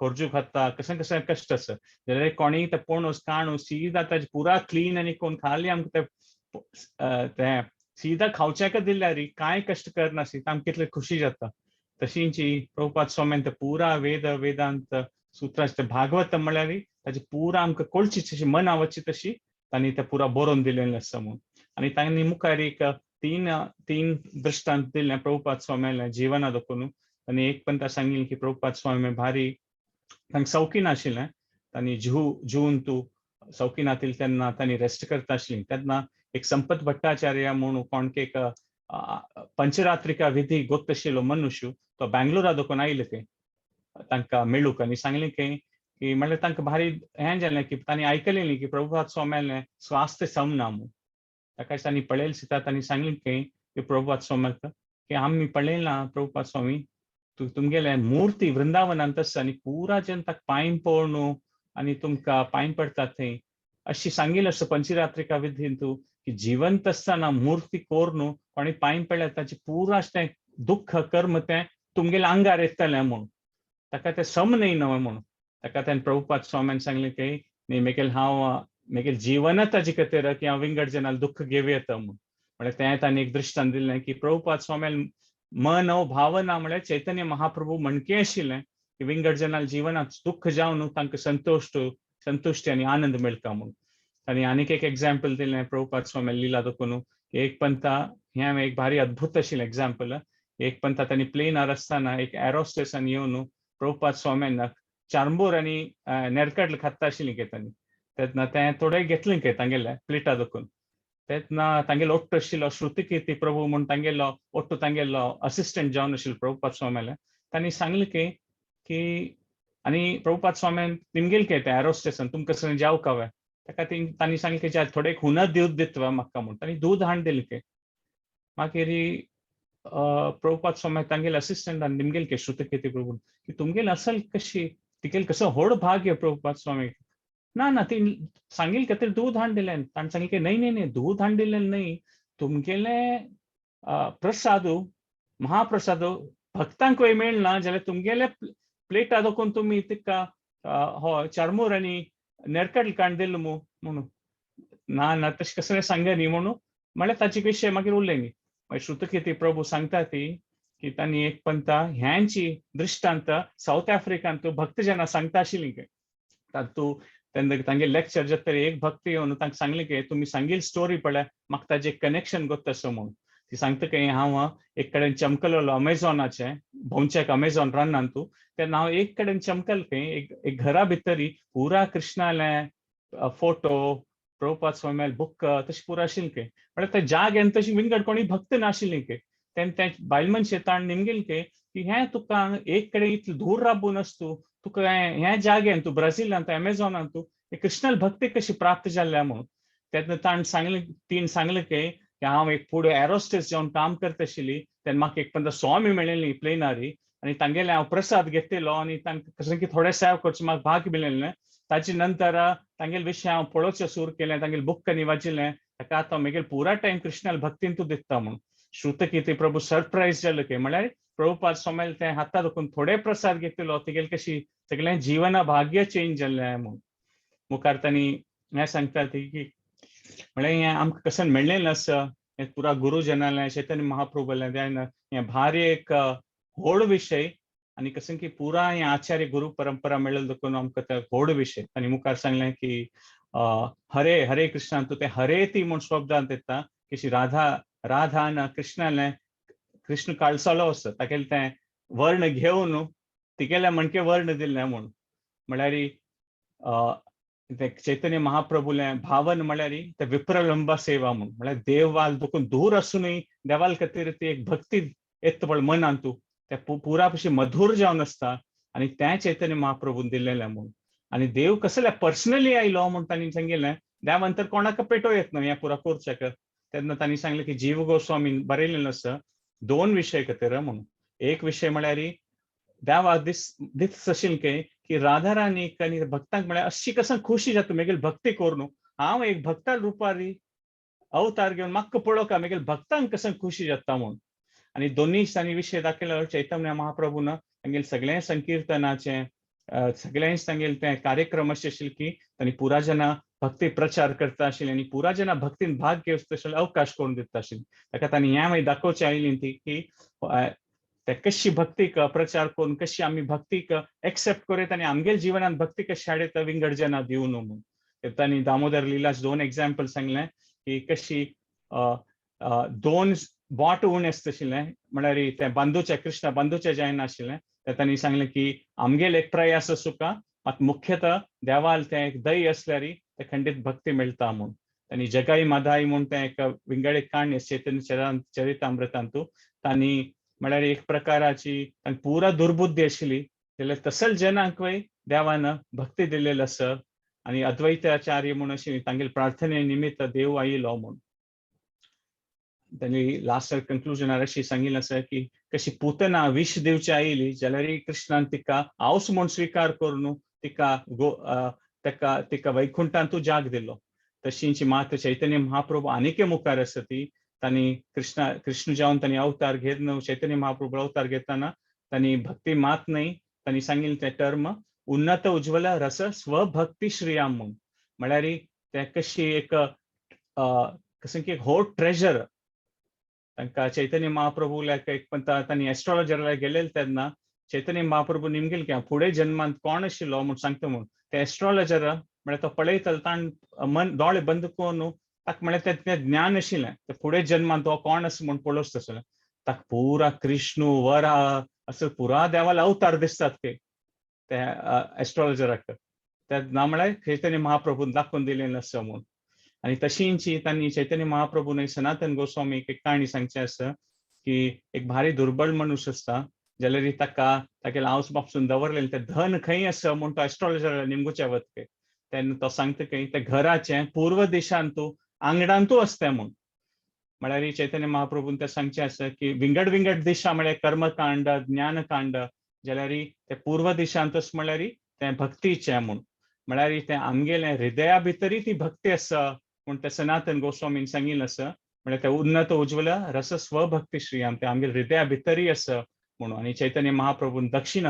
S7: खोर्जू खाता कशें कश्ट आसा जाल्यार कोणीय ते पणस काणू सीदा ताजे पुरा क्लीन आनी कोण खाली आमकां ते सीधा खावचें दिल्यार कांय कश्ट करनासी आमकां कितले खुशी जाता. तशींची प्रभुपाद स्वाम्यान ते पुरा वेदांत सुत्राचें भागवत म्हळ्यार ताजी पुरा आमकां कळची तशी मना वची तशी तांणी ते पुरा बरोवन दिलेलें आसा म्हूण. आनी तांणी मुखार एक तीन दृश्टांत दिल्लें प्रभुपाद स्वाम्यान जिवना दाखोवन. तांणी एक पंथा सांगिल्लें की प्रभुपाद स्वामी भारी तांकां सवकी नाशिल्लें तांणी जून तूं सवकी नाशिल्लें तेन्ना तांणी रेस्ट करता आशिल्लीं तेन्ना एक संपत भट्टाचार्य म्हणून कोणके एक पंचरात्रिका विधी गोत आशिल्लो मनुष्य तो बेंगलोरा देखून आयलो के तांकां मेळूक आनी सांगलें की म्हळ्यार तांकां भारी हें जालें की तांणी आयकलेलीं की प्रभुपाद स्वाम्यान स्वास्थ्य समना म्हूण. ताका तांणी पळयलें सुद्दां तांणी सांगलें की प्रभुपाद स्वाम्याक की आमी पळयलां प्रभुपाद स्वामी तुमगेले मूर्ती वृंदावनांत आसा आनी पुरा जन ताका पांय पडून आनी तुमकां पांय पडटा थंय अशी सांगिल्लें आसा पंचरात्रिका विधीन तूं की जिवंत आसतना मूर्ती कोरून कोणी पांय पडल्यार ताचें पुरा तें दुख्ख कर्म तें तुमगेल्या आंगार येतलें म्हूण. ताका तें सम न्हय न्हय म्हूण ताका तें प्रभुपाद स्वाम्यान सांगलें की न्ही म्हगेलें जिवनच ताजे खातीर की हांव विंगड जनाल दुख्ख घेवं येता म्हूण. म्हळ्यार तें तांणी एक दृश्टांत दिल्लें की प्रभुपाद स्वाम्यान मन भावना म्हळ्यार चैतन्य महाप्रभू म्हणके आशिल्लें की विंगड जनाल जिवनात दुख्ख जावन तांकां संतुश्टी आनी आनंद मेळटा म्हूण. आनी आनीक एक एग्जाम्पल दिल्लें प्रभुपाद स्वाम्यान लिला दाखोवन एक पंथा हें एक भारी अद्भुत आशिल्लें एग्जाम्पल. एक पंथा तांणी प्लेनार आसतना एक एरोस्टेसान येवन प्रभुपाद स्वाम्यान चार्मोर आनी नेरकडल खाता आशिल्लीं के तांणी तेन्ना तें थोडें घेतलें के तांगेलें प्लेटा दाखोवन तेन्ना तांगेलो ओट्टो आशिल्लो श्रुतिकीर्ती प्रभू म्हूण तांगेलो ओट्टो तांगेलो असिस्टंट जावन आशिल्लो प्रभुपाद स्वाम्यान. तांणी सांगलें की आनी प्रभुपाद स्वाम्यान तेमगेल के तें एरोस्टेसान तुमकां सगळें जाव कावे ताका तांणी सांगलें की थोडे हुनर दूध दितवा म्हाका म्हूण. तांणी दूध हाडून दिलें के मागीर प्रभुपाद स्वाम्यान तांगेले असिस्टंटान तेमगेल के श्रुतिकीर्ती प्रभू की तुमगेल असल कशी तिगेल कसो व्हड भाग्य प्रभुपाद स्वामी ना ती सांगिल्लें खातीर दूध हाडून दिलें. ताणें सांगलें की न्हय दूध हाडून दिलें न्हय तुमगेलें प्रसाद महाप्रसाद भक्तांक मेळना जाल्यार तुमगेले प्लेट आदोकून तुम्ही तिका हो चर्मूर आनी नेरकटल कांडिल्लो म्हणून ना तशें कसलें सांगलें न्ही म्हणून म्हळ्यार ताचे विशय मागीर उरलें न्ही. मागीर श्रुतकीर्ती प्रभू सांगता ती की तांणी एक पंता ह्यांची दृश्टांत साऊथ आफ्रिकांत भक्त जना सांगता आशिल्लीं की तातूं तांगे लेक्चर जाता एक भक्त येवन तांकां सांगलें की तुमी सांगिल्ली स्टोरी पळय म्हाका ताजें कनेक्शन गोत्ता असो म्हणून. ती सांगता की हांव एक कडेन चमकलोलो अमेझॉनाचें भोंवचेक अमेझॉन रनांतू तेन्ना हांव एक कडेन चमकल खंय एक घरा भितर पुरा कृष्णालें फोटो प्रभुपाद स्वामी बुक तशें पुरो आशिल्लें की म्हळ्यार ते जाग्यान तशी विंगड कोणी भक्त नाशिल्लीं की तेन्ना ते बायल मनशे ताण निमगेले की हें तुका एक कडेन इतलें दूर राबून आसतू तुका ह्या जाग्यान तूं ब्राझिलांत अमेझॉनांत तूं कृष्णाल भक्ती कशी प्राप्त जाल्ल्या म्हणून. तेन्ना ताण सांगलें तीन सांगलें की हांव एक फूड एरोस्टेस जावन काम करता आशिल्ली तेन्ना म्हाका एक पंदा स्वामी मेळिल्लीं प्लेनारी आनी तांगेले हांव प्रसाद घेतिल्लो आनी तांकां कशें की थोडे सेव करचें म्हाका भाग मेळिल्लें. ताचे नंतर तांगेले विशय हांव पळोवचें सुरू केलें तांगेले बुक्कांनी वाचिल्लें ताका आतां म्हगेलो पुरा टायम कृष्णाल भक्तीन तूं दिता म्हणून. श्रुतकीर्ती प्रभू सरप्रायज जालो की म्हळ्यार प्रभुपाद स्वामी ते हातां दुखून थोडे प्रसाद घेतिल्लो तेगेले कशी सगळें जिवना भाग्य चेंज जाल्लें म्हणून. मुखार तांणी हें सांगता ती की म्हळ्यार हें आमकां कसन मेळ्ळें आसा हें पुरा गुरुजनालें चैतन्य महाप्रभूलें हें भारी एक व्हड विशय आनी कशें की पुरा हें आचार्य गुरु परंपरा मेळ्ळें देखून आमकां ते व्हड विशय. आनी मुखार सांगलें की हरे हरे कृष्णान तूं ते हरे ती म्हूण शब्दांत येता कशी राधान कृष्णालें कृष्ण काळसलो आसा तागेलें तें वर्ण घेवन तिगेल्या मणके वर्ण दिल्लें म्हणून. म्हळ्यार ते चैतन्य महाप्रभूलें भावन म्हळ्यार ते विप्रलंबा सेवा म्हणून म्हळ्यार देवाल दुखून दूर आसूनय देवाल खातीर ती एक भक्ती येता पळय मनांत तूं ते पुरा अशी मधुर जावन आसता आनी तें चैतन्य महाप्रभून दिल्लें म्हणून. आनी देव कसले पर्सनली आयलो म्हणून तांणी सांगिल्लें देवांतर कोणाक पेटो येत न्हू हें पुरा करचेक. तेन्ना तांणी सांगलें की जीव गोस्वामीन बरयल्लें आसा 2 विशय खातीर म्हणून. एक विशय म्हळ्यार देवा दीस आशिल्लें की राधा राणीक आनी भक्तांक म्हळ्यार अशी कसन खुशी जाता म्हगेली भक्ती करून हांव एक भक्ता रुपारी अवतार घेवन म्हाका पळोवका म्हगेल्या भक्तांक कसन खुशी जाता म्हणून. आनी दोनूय तांणी विशय दाखयलो चैतन्य महाप्रभून तांगेलें सगळें संकीर्तनाचें सगळें तांगेलें तें कार्यक्रम अशें आशिल्ले की तांणी पुरा जना भक्ती प्रचार करता आशिल्ले आनी पुरा जना भक्तीन भाग घेवचो तशें अवकाश करून दिता आशिल्ले. ताका तांणी हें मागीर दाखोवचें आयलीं ती की ते कशी भक्तीक प्रचार करून कशी आमी भक्तीक एक्सेप्ट करीत आनी आमगेल्या जिवनांत भक्ती कशी हाडयता विंगड जना दिवन म्हणून. तांणी दामोदर लिलाच 2 एग्जाम्पल सांगलें की कशी 2 बोट उणे आशिल्लें म्हळ्यार ते बांदूचे कृष्ण बांदूचे जायना आशिल्लें ते तांणी सांगलें की आमगेलो एक प्रयास आसूं का मात मुख्यतः देवाल तें एक दय आसल्यार ते खंडीत भक्ती मेळटा म्हणून. तांणी जगाई मादाई म्हणून तें एक विंगड एक काणी चैतन्य चरितामृतांतू तांणी म्हळ्यार एक प्रकाराची पुरा दुर्बुद्धी आशिल्ली जाल्यार तसल जनांकय देवान भक्ती दिल्लेली आसा आनी अद्वैताचार्य म्हणून अशी तांगेले प्रार्थने निमित्त देव आयलो म्हणून. तांणी लास्ट कन्क्लुजनार अशी सांगिल्लें आसा की कशी पुतना विश दिवची आयली जाल्यार कृष्णान तिका हावस म्हूण स्विकार करून तिका वैकुंठांतू जाग दिलो. तशींची मात चैतन्य महाप्रभू आनीक मुखार आसा ती तांणी कृष्ण जावन तांणी अवतार घेतन चैतन्य महाप्रभू अवतार घेतना तांणी भक्ती मात न्हय तांणी सांगिल्लें तें टर्म उन्नत उज्ज्वल रस स्वभक्ती श्रियाम म्हणून. म्हळ्यार ते कशी एक कशें की व्हड ट्रेजर तांकां चैतन्य महाप्रभूल्याक एक पंता तांणी एस्ट्रोलॉजराक गेलेले तेन्ना चैतन्य महाप्रभू निमगेले की फुडें जन्मांत कोण आशिल्लो म्हूण सांगता म्हणून ते एस्ट्रोलॉजर म्हळ्यार तो पळयतालो ताण मन दोळे बंद करून ताका म्हळ्यार तें ज्ञान आशिल्लें ते फुडें जन्मांत तो कोण आसा म्हूण पळोवचो आशिल्लें. ताका पुरा कृष्ण वरा असो पुरा देवाला अवतार दिसतात ते एस्ट्रोलॉजराक ते ना म्हळ्यार चैतन्य महाप्रभून दाखोवन दिलेलें आसा म्हणून. आनी तशींची तांणी चैतन्य महाप्रभून सनातन गोस्वामीक एक काणी सांगचें आसा की एक भारी दुर्बळ मनुश्य आसता जाल्यार ताका तागेलें हावस बापूसून दवरलेलें तें धन खंय आसा म्हूण तो एस्ट्रोलॉजर निमगुचे वता तेन्ना तो सांगता की ते घराचें पूर्व दिशांतू आंगणांतू आसता म्हूण. म्हळ्यार चैतन्य महाप्रभून ते सांगचें आसा की विंगड विंगड दिशा म्हळ्यार कर्मकांड ज्ञानकांड जाल्यार ते पूर्व दिशांतूच म्हळ्यार तें भक्तीचें म्हूण. म्हळ्यार तें आमगेलें हृदया भितरी ती भक्ती आसा म्हूण ते सनातन गोस्वामीन सांगिल्लें आसा. म्हळ्यार ते उन्नत उज्ज्वल रस स्वभक्ती श्रियाम ते आमगे हृदया भितरी आसा म्हणून. आनी चैतन्य महाप्रभून दक्षिण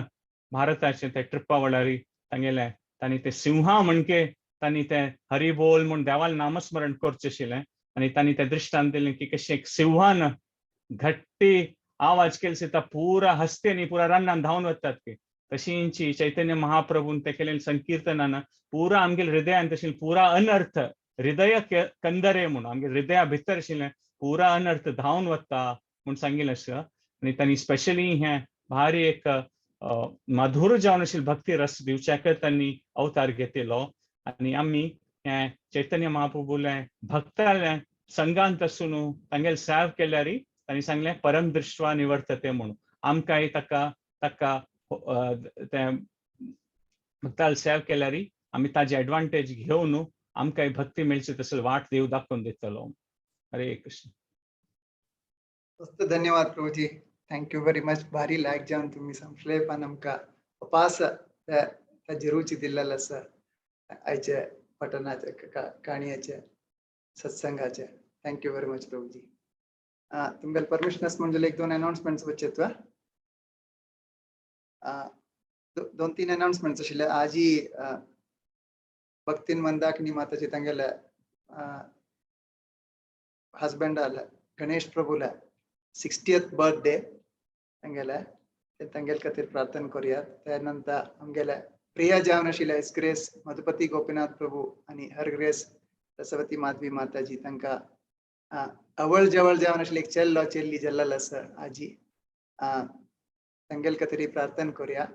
S7: भारताचे ते ट्रिपा वळारी तांगेले तांणी ते सिंहा म्हणके तांणी ते हरी बोल म्हूण देवाल नामस्मरण करचें आशिल्लें आनी तांणी ते दृश्टांत दिलें की कशें एक सिंहान घट्टी आवाज केले ता पुरा हस्ते न्ही पुरा रानान धांवन वतात की तशींची चैतन्य महाप्रभून ते केलेल्या संकीर्तनान पुरा आमगेल्या हृदयान तशी पुरा अनर्थ हृदय कंदरे म्हणून आमगे हृदया भितर आशिल्लें पुरा अनर्थ धांवन वता म्हूण सांगिल्लें आसा आनी तांणी स्पेशली हे भारी एक मधुर जावन आशिल्लें भक्ती रस दिवच्याक तांणी अवतार घेतिल्लो आनी आमी हे चैतन्य महाप्रभूले भक्ताले संघांत आसून तांगेले सेव केल्यार तांणी सांगलें परम दृश्टवा निवर्तते म्हणून आमकांय ताका ताका ते भक्ताले सेव केल्यार आमी ताजे एडवांटेज घेवन आमकांय भक्ती मेळची तसली वाट देव दाखोवन दितलो. हरे कृष्ण.
S2: मस्त धन्यवाद प्रभुजी. Thank you very much. भारी लायक जावन तुम्ही संपले पण आमकां उपास ताजी रुची दिल्लेलो आसा आयचे पठणाचे काणयाचे सत्संगाचे. थँक्यू व्हेरी मच प्रभुजी. तुमगेले परमिशन आसा म्हणजे एक दोन अनाउन्समेंट्स वचेत्वा. दोन तीन अनाउन्समेंट्स आशिल्ले. आजी भक्तीन मंदाकिनी माताजी तांगेले हस्बंडाले गणेश प्रभूले 60th बर्थडे तांगेले तांगेले खातीर प्रार्थना करूया. त्यानंतर आमगेले प्रिया जावन आशिल्ले हिज ग्रेस मधुपती गोपीनाथ प्रभू आनी हर ग्रेस सरस्वती माधवी माताजी तांकां अवळ जवळ जावन आशिल्ले एक चेल्लो चेल्ली जल्लेलो आसा आजी तांगेले खातीर प्रार्थना करूया.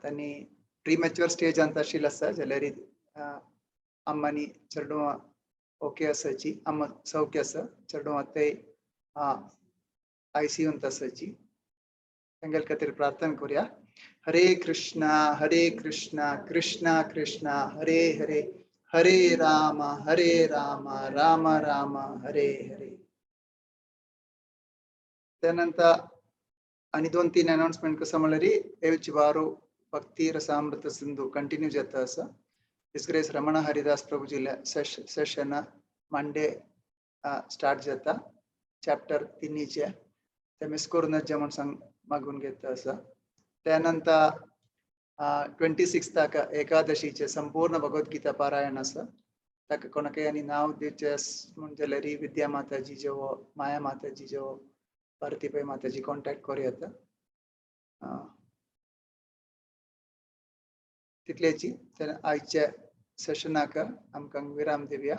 S2: तांणी प्रीमॅच्युअर स्टेजांत आशिल्लो आसा जाल्यार अम्मानी चेडूं ओके आसाची अम्मा सौख्य आसा चेडूं आतां ICUंत आसाची तांगेले खातीर प्रार्थना करूया. हरे कृष्णा कृष्णा कृष्णा हरे हरे हरे राम राम राम हरे हरे. त्यानंतर आनी दोन तीन अनाउन्समेंट कसा म्हळ्यार येवची वारो भक्ती रसामृत सिंधू कंटिन्यू जाता आसा. हिज ग्रेस रमण हरिदास प्रभुजीले सेशन मंडे स्टार्ट जाता चॅप्टर 3चे ते मिस करून नज म्हणून सांग मागून घेता आसा. त्यानंतर 26 एकादशीचे संपूर्ण भगवद्गीता पारायण आसा. ताका कोणाकय आनी नांव दिवचे म्हण जाल्यार विद्या माताजी जेवो माया माताजी जेवो भारतीबाई माताजी कॉन्टॅक्ट करूं येता. तितलेची आयच्या सेशनाक आमकां विराम दिवया.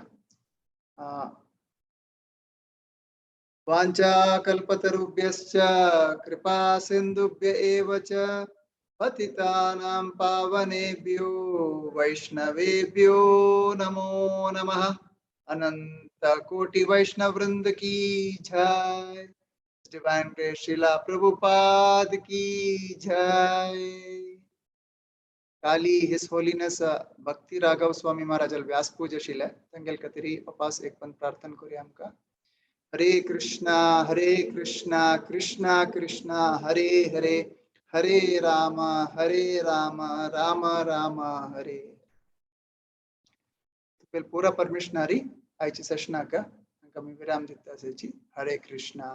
S2: वांछा कल्पतरुभ्यश्च कृपा सिंधुभ्य एव च पतितानां पावनेभ्यो वैष्णवेभ्यो नमो नमः. अनंत कोटि वैष्णव वृंद की जय. डिवाइन ग्रेस श्रीला प्रभुपाद की जय. काली हिज होलीनेस भक्ती राघव स्वामी महाराजाल व्यास पूज आशिल्ले तांगेले खातीर उपास एक पण प्रार्थना करूया आमकां. हरे कृष्णा कृष्णा कृष्णा हरे हरे हरे राम राम राम हरे. पूरा परमिशनारी आयची सेशनाक आमी विराम दिता आसाची. हरे कृष्णा.